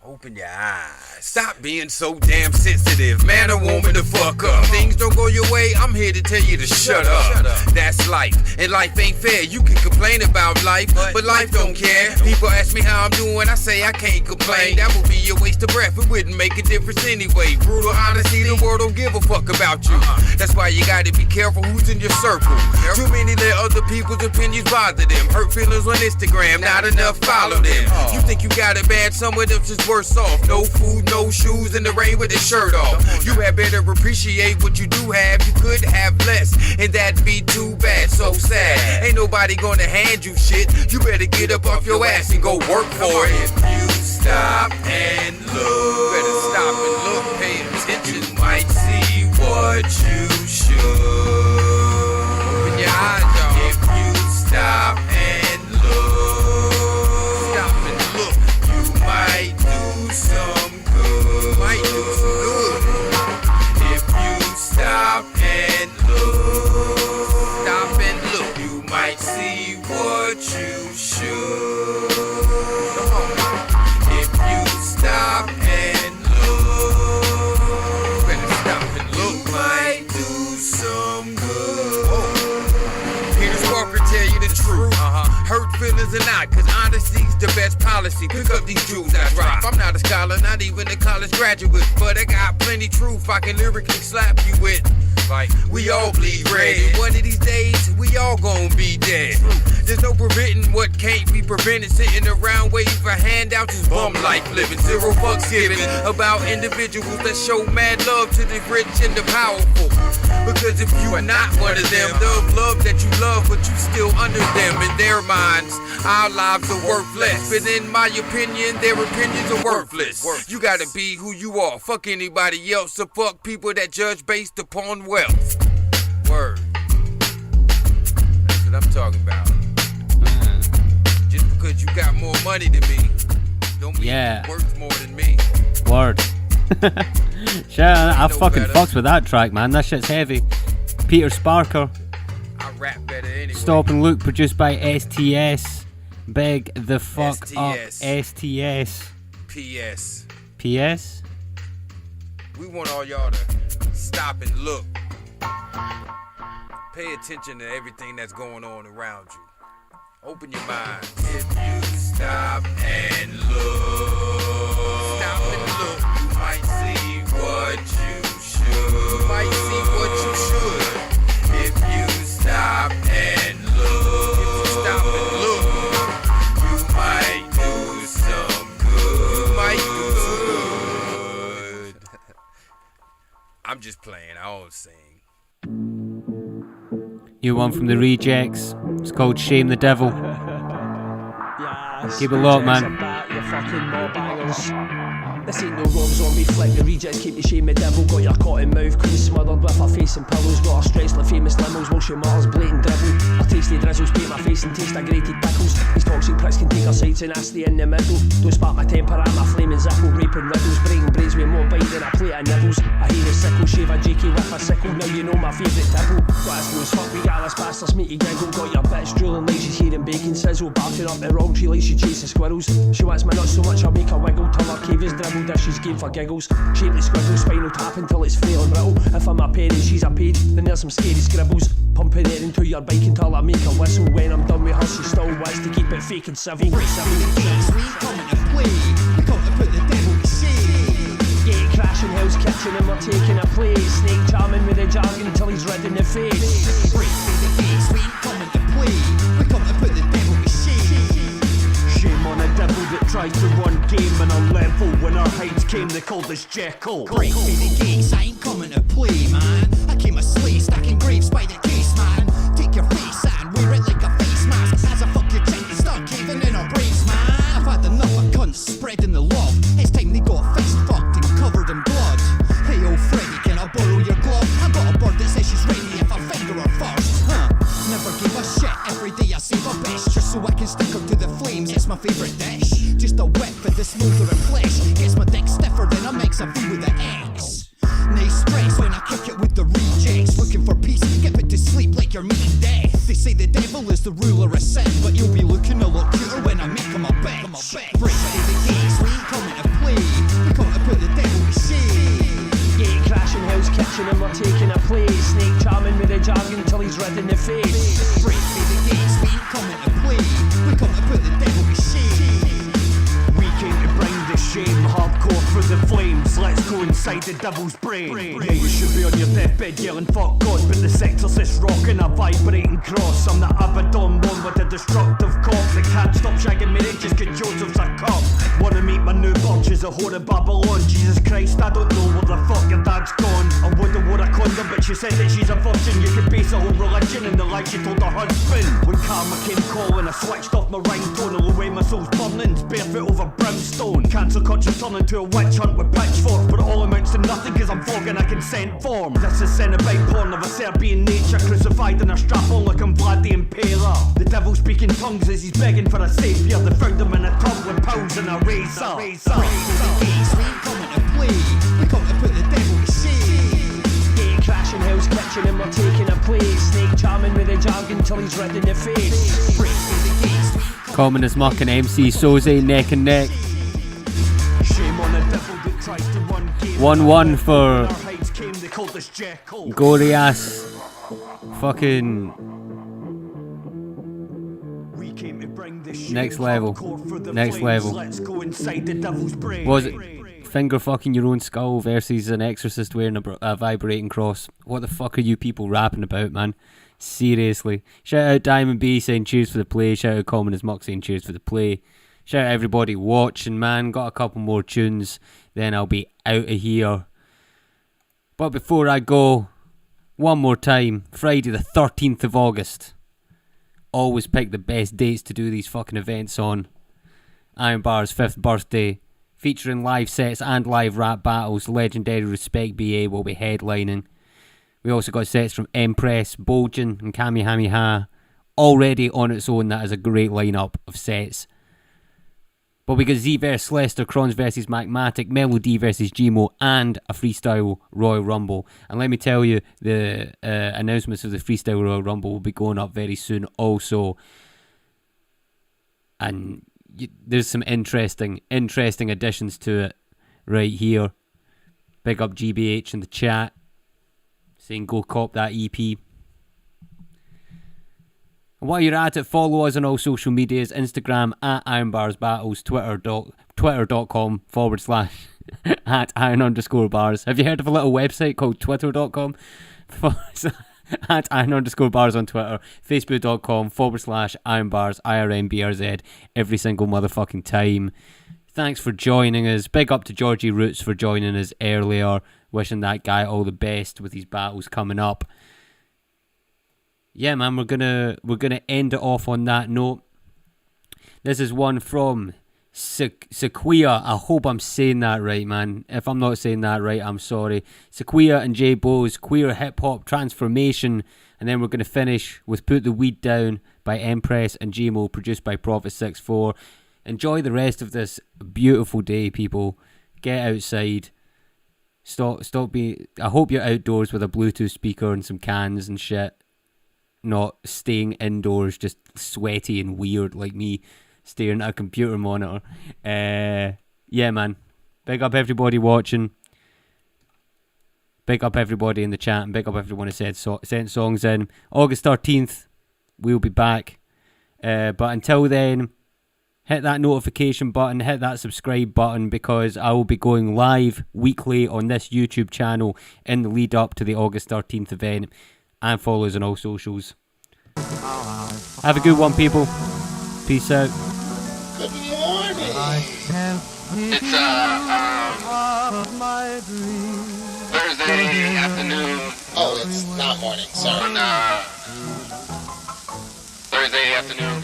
Open your eyes. Stop being so damn sensitive. Man or woman to fuck up. Things don't go your way, I'm here to tell you to shut up. That's life, and life ain't fair. You can complain about life, but life don't care. People ask me how I'm doing, I say I can't complain. That would be a waste of breath, it wouldn't make a difference anyway. Brutal honesty, the world don't give a fuck about you. That's why you gotta be careful who's in your circle. Too many let other people's opinions bother them. Hurt feelings on Instagram, not enough follow them. You think you got it bad, someone else is worse off. No food, no shoes, in the rain with his shirt off. You had better appreciate what you do have. You could have less, and that'd be too bad. So sad, ain't nobody gonna hand you shit. You better get up off your ass and go work for it. If you stop and look, better stop and look, pay attention. You might see what you should. Open your eyes, y'all. If you stop and look, stop and look, you might do some good. Might do some good. If you stop and look, you might see what you should. Come on. If you stop and look, better stop and look, you might do some good. Peter Sparker tell you the truth. Hurt feelings or not, cause honesty's the best policy. Pick up these jewels I drop. I'm not a scholar, not even a college graduate, but I got plenty truth I can lyrically slap you with. Like, we all bleed red. One of these days, we all gon' be dead. There's no preventing what can't be prevented. Sitting around waiting for handouts is bum life living. Zero fucks given about individuals that show mad love to the rich and the powerful. Because if you are not one of them, they'll love that you love, but you still under them. In their minds, our lives are worthless. But in my opinion, their opinions are worthless. You gotta be who you are. Fuck anybody else, so fuck people that judge based upon wealth. Word. That's what I'm talking about. Just because you got more money than me, don't mean you're worth more than me. Word. Shit, I fucking fucks with that track, man. That shit's heavy. Peter Sparker. I rap better anyway. Stop and Look, produced by STS. Big the fuck up STS. PS. PS? We want all y'all to stop and look. Pay attention to everything that's going on around you. Open your mind. If you stop and look, you might see what you should. You might see what you should. If you stop and look, you might do some good. You might do some good. I'm just playing. I don't sing. New one from the Rejects. It's called Shame the Devil. Keep it low, man. You fucking mob bangers. This ain't no Rob Zombie flick, the Rejects keep you shame the devil. Got your cotton mouth, queen smothered with her face and pillows. Got her stretched like famous limos while she mutters blatant drivel. Her tasty drizzles paint my face and taste of grated pickles. These toxic pricks can take her sides and I stay in the middle. Don't spark my temper at my flaming zickle. Raping riddles, breaking braids with more bite than a plate of nibbles. I hear a sickle, shave a JK with a sickle. Now you know my favourite tipple. Got us as fuck, we got this bastard's meaty giggle. Got your bitch drooling like she's hearing bacon sizzle. Barking up the wrong tree like she chasing squirrels. She wants my nuts so much I'll make her wiggle till her cave is dribbled. If she's game for giggles, shapely squiggles, spinal tap until it's frail and brittle. If I'm a penny, she's a page, then there's some scary scribbles. Pumping it into your bike until I make a whistle. When I'm done with her, she still wants to keep it fake and civil. We coming to play, we come to put the devil to shame. Get crashing Hell's Kitchen and we're taking a place. Snake charming with the jargon till he's red in the face. Break through the face, we coming to play, we come to put the devil to shame. Shame on a devil that tried to run. game and a level. When our heights came, they called us Jekyll. Break me the gates, I ain't coming to play, man. I came a slave, stacking graves by the case, man. Take your face and wear it like a face mask. As I fuck your chick, they start caving in our brains, man. I've had enough of cunts spreading the love. It's time they got fist fucked and covered in blood. Hey, old Freddy, can I borrow your glove? I got a bird that says she's ready if I finger her first. Never give a shit, every day I save a bitch just so I can stick her to the flames. It's my favourite dish. Just a whip for the smouldering flesh. Gets my dick stiffer than a mix of food with the eggs. Nice stress when I kick it with the rejects. Looking for peace, get put to sleep like you're meeting death. They say the devil is the ruler of sin, but you'll be looking a lot cuter when I make him a bitch. Break the gates, we ain't coming to play. We come to put the devil to shame. Gate crashing, house kitchen, and we're taking a place. Snake charming with the jargon till he's red in the face. Break the gates, we ain't coming to play. We come to put the devil to shame. We came to bring the shame, hardcore through the flames. Let's go inside the devil's brain. Yeah, you should be on your deathbed yelling fuck God, but the exorcist rocking a vibrating cross. I'm the Abaddon one with the destructive cock that can't stop shagging me just cause Joseph's a cop. Wanna meet my new bunch is a whore of Babylon. Jesus Christ, I don't know where the fuck your dad's gone. I would've wore a condom, but she said that she's a virgin. You could base a whole religion in the lie she told her husband. When karma came calling, I switched off my ringtone. All the way my soul's burning, barefoot over brimstone. Cancel culture turning into a witch hunt with pitchforks, but it all amounts to nothing cause I'm flogging a consent form. This is Cenobite porn of a Serbian nature, crucified in a strap-on looking Vlad the Impaler. The devil speaking tongues as he's begging for a saviour. They found him in a tub with pounds and a razor. Break the gates, we ain't coming to play. We come to put the devil to shame. Gate crashing, house kitchen, and we're taking a place. Snake charming with the jargon till he's red in the face. Break the gates. Common as Muck and MC Soze neck and neck. 1-1 for gory ass fucking next level. Was it finger fucking your own skull versus an exorcist wearing a vibrating cross? What the fuck are you people rapping about, man? Seriously. Shout out Diamond B saying cheers for the play. Shout out Common as Muck saying cheers for the play. Shout out everybody watching, man. Got a couple more tunes, then I'll be out of here. But before I go, one more time, Friday the 13th of August. Always pick the best dates to do these fucking events on. Iron Bar's 5th birthday, featuring live sets and live rap battles. Legendary Respect BA will be headlining. We also got sets from Empress, Boljan and Kamehameha. Already on its own, that is a great lineup of sets. But we got Z vs Lester, Crons versus Macmatic, Mellow D versus Gmo, and a freestyle Royal Rumble. And let me tell you, the announcements of the freestyle Royal Rumble will be going up very soon also. And there's some interesting additions to it right here. Big up GBH in the chat, saying go cop that EP. And while you're at it, follow us on all social medias. Instagram at IronBarsBattles, twitter.com / at Iron_bars. Have you heard of a little website called twitter.com at Iron_bars on Twitter, facebook.com / IronBars, IRN BRZ, every single motherfucking time. Thanks for joining us. Big up to Georgie Roots for joining us earlier. Wishing that guy all the best with his battles coming up. Yeah, man, we're gonna end it off on that note. This is one from Sequoia. I hope I'm saying that right, man. If I'm not saying that right, I'm sorry. Sequoia and J Bo's Queer Hip Hop Transformation, and then we're gonna finish with Put the Weed Down by Empress and Gmo, produced by Prophet64. Enjoy the rest of this beautiful day, people. Get outside. Stop being. I hope you're outdoors with a Bluetooth speaker and some cans and shit. Not staying indoors just sweaty and weird like me staring at a computer monitor. Yeah, man. Big up everybody watching. Big up everybody in the chat, and big up everyone who sent songs in. August 13th, we'll be back. But until then, hit that notification button, hit that subscribe button, because I will be going live weekly on this YouTube channel in the lead up to the August 13th event. And follow us on all socials. Have a good one, people. Peace out. Good morning. It's Thursday afternoon. Oh, it's not morning. Sorry. Thursday afternoon.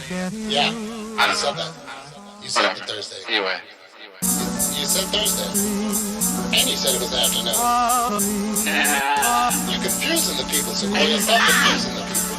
Yeah, I said that. You said Thursday. Anyway. You said Thursday. And you said it was afternoon. You're confusing the people, so call yourself confusing the people.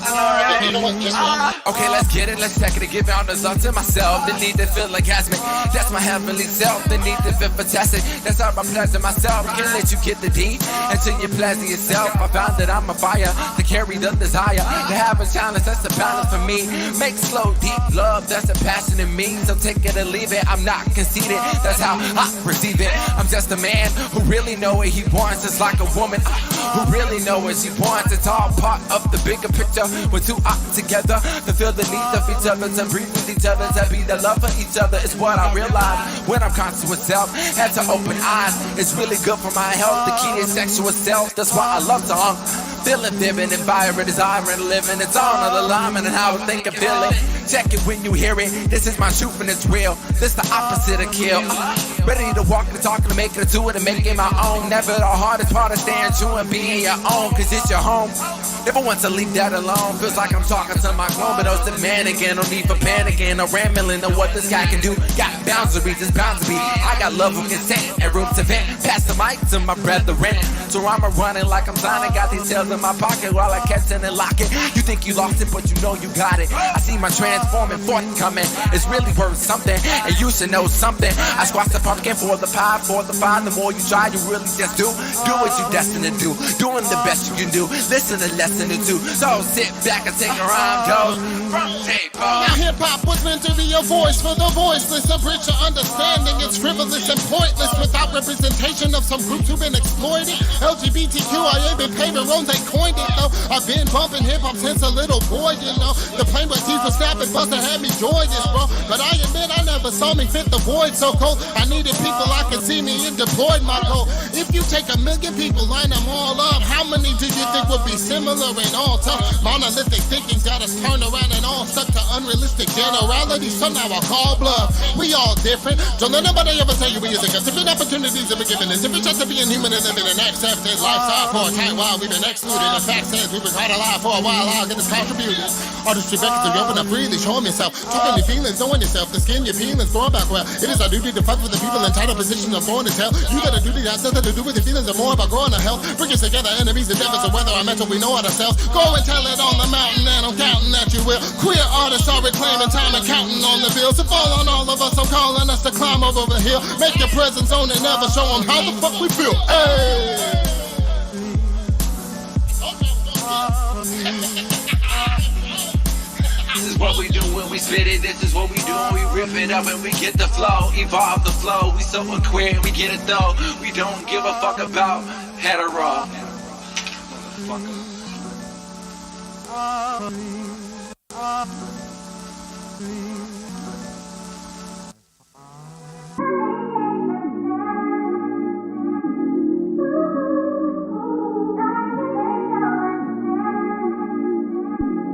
You know what? Just one. Okay, let's get it, let's check it and give out the love to myself. The need to feel orgasmic, that's my heavenly self. The need to feel fantastic, that's how I pleasure myself. Can't let you get the D until you pleasure yourself. I found that I'm a fire to carry the desire, to have a challenge, that's a balance for me. Make slow, deep love, that's a passion in me. So take it or leave it, I'm not conceited, that's how I perceive it. I'm just a man who really know what he wants. It's like a woman who really know what she wants. It's all part of the bigger picture. We're two up together to feel the needs of each other, to breathe with each other, to be the love for each other. It's what I realized when I'm conscious with self. Had to open eyes, it's really good for my health. The key is sexual self, that's why I love song. Feeling vivid, environment, desiring, living. It's all on alignment and how I think and feel it. Check it when you hear it. This is my truth and it's real. This the opposite of kill. Ready to walk the talk and make it to it and make it my own. Never the hardest part of staying true and being your own, cause it's your home. Never want to leave that alone. Feels like I'm talking to my clone, but I was the man again. No need for panicking or rambling on what this guy can do. Got boundaries, it's bound to be. I got love with consent and room to vent. Pass the mic to my brethren. So I'm running like I'm signing. Got these tails in my pocket while I catch it and lock it. You think you lost it, but you know you got it. I see my transforming forthcoming. It's really worth something, and you should know something. I squash the pumpkin for the pie, for the fire. The more you try, you really just do what you're destined to do. Doing the best you can do. Listen to lesson or two. So sit back and take a rhyme goes from table. Now hip-hop was meant to be a voice for the voiceless. A bridge to understanding. It's frivolous and pointless without representation of some groups who've been exploited. LGBTQIA been paving roads, ain't coined it though. I've been bumping hip-hop since a little boy, you know. The plane where teeth were snapping, Buster had me joyous, bro. But I admit I never saw me fit the void so cold. I needed people I could see me in deployed my goal. If you take 1 million people, line them all up, how many do you think would be similar and all tough? Monolithic thinking's got us turned around and all stuck to unrealistic generalities. So now I call bluff. We all different. Don't let nobody ever say you be as a gift. Different opportunities have been given. It's different just to being human and living and accepted. Lifestyle for a time while we've been excluded. The fact says we've been caught alive for a while. I'll get this contributed. Artistry beckons to open up freely, showing yourself. Tripping your feelings, knowing yourself. The skin, your feelings, throwing back well. It is our duty to fight for the people in title positions of throwing his hell. You got a duty that has nothing to do with your feelings and more about growing to hell. Bring us together, enemies and devils, and whether our mental we know it ourselves. Go and tell it on the mountain, and I'm counting that you will. Queer artists are reclaiming time and counting on the bills. To fall on all of us, I'm calling us to climb over the hill. Make your presence known and never show them how the fuck we feel. Hey! This is what we do when we spit it. This is what we do when we rip it up and we get the flow. Evolve the flow. We so queer and we get it though. We don't give a fuck about hetero. Motherfucker.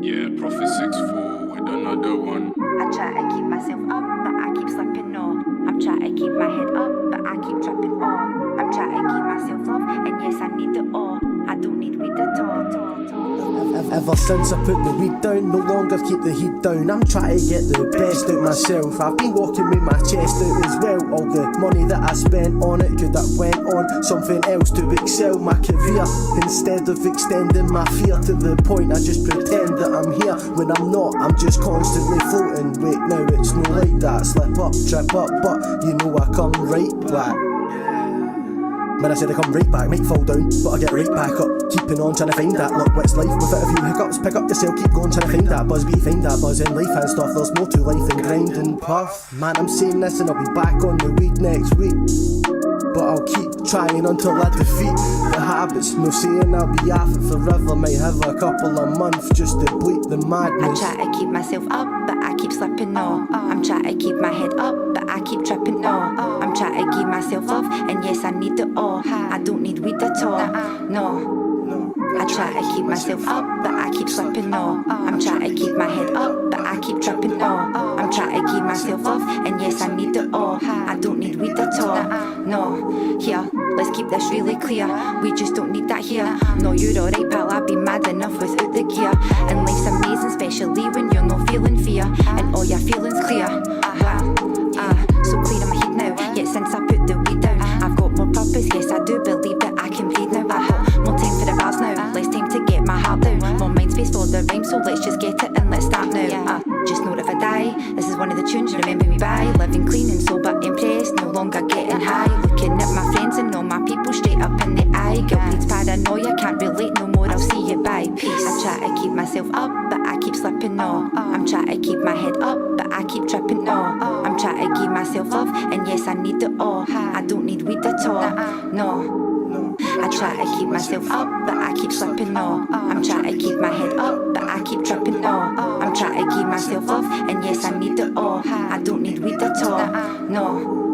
Yeah, Prophet 6'4", with another one. I try to keep myself up, but I keep slipping off. I'm trying to keep my head up, but I keep dropping off. I'm trying to keep myself off, and yes, I need the all. I don't need weed at all. Ever since I put the weed down, no longer keep the heat down. I'm trying to get the best out myself. I've been walking with my chest out as well. All the money that I spent on it could have went on something else to excel my career. Instead of extending my fear to the point I just pretend that I'm here when I'm not. I'm just constantly floating. Wait, now it's no like that. Slip up, trip up, but you know I come right back. When I said I come right back, might fall down, but I get right back up. Keeping on, trying to find that luck, what's life without a few hiccups. Pick up yourself, keep going, trying to find that buzz. Be find that buzz in life and stuff. There's more to life than grind and puff. Man, I'm saying this and I'll be back on the weed next week. But I'll keep trying until I defeat the habits. No saying I'll be off it forever. Might have a couple of months just to bleep the madness. I try to keep myself up, but I keep slipping off. I'm trying to keep my head up, but I keep tripping off. I'm trying to keep myself off, and yes, I need the all. I don't need weed at all. No. I try to keep myself up, but I keep slipping off. I'm trying to keep my head up, but I keep tripping off. I'm trying to keep myself off, and yes, I need the all. I don't need weed No, here, let's keep this really clear. We just don't need that here. No, you're alright, pal, I'd be mad enough without the gear. And life's amazing, especially when you're not feeling fear. And all your feelings clear. Wow, so clear in my head now. Yet since I put the weed down, I've got more purpose, yes, I do believe that I can bleed now. I've got more time for the bars now, less time to get my heart down. More mind space for the rhyme, so let's just get it and let's start now. Just know if I die, this is one of the tunes you remember me by. Living clean and sober, impressed, no longer getting high. Looking at my friends and all my people straight up in the eye. Guilt leads paranoia, can't relate no more, I'll see you bye. Peace. I try to keep myself up, but I keep slipping off. I'm trying to keep my head up, but I keep tripping off. I'm trying to give myself love, and yes, I need it all. I don't need weed at all, no. I try to keep myself up, but I keep slipping off. I'm trying to keep my head up, but I keep tripping off. I'm trying to give myself love, and yes, I need it all. I don't need weed at all, no.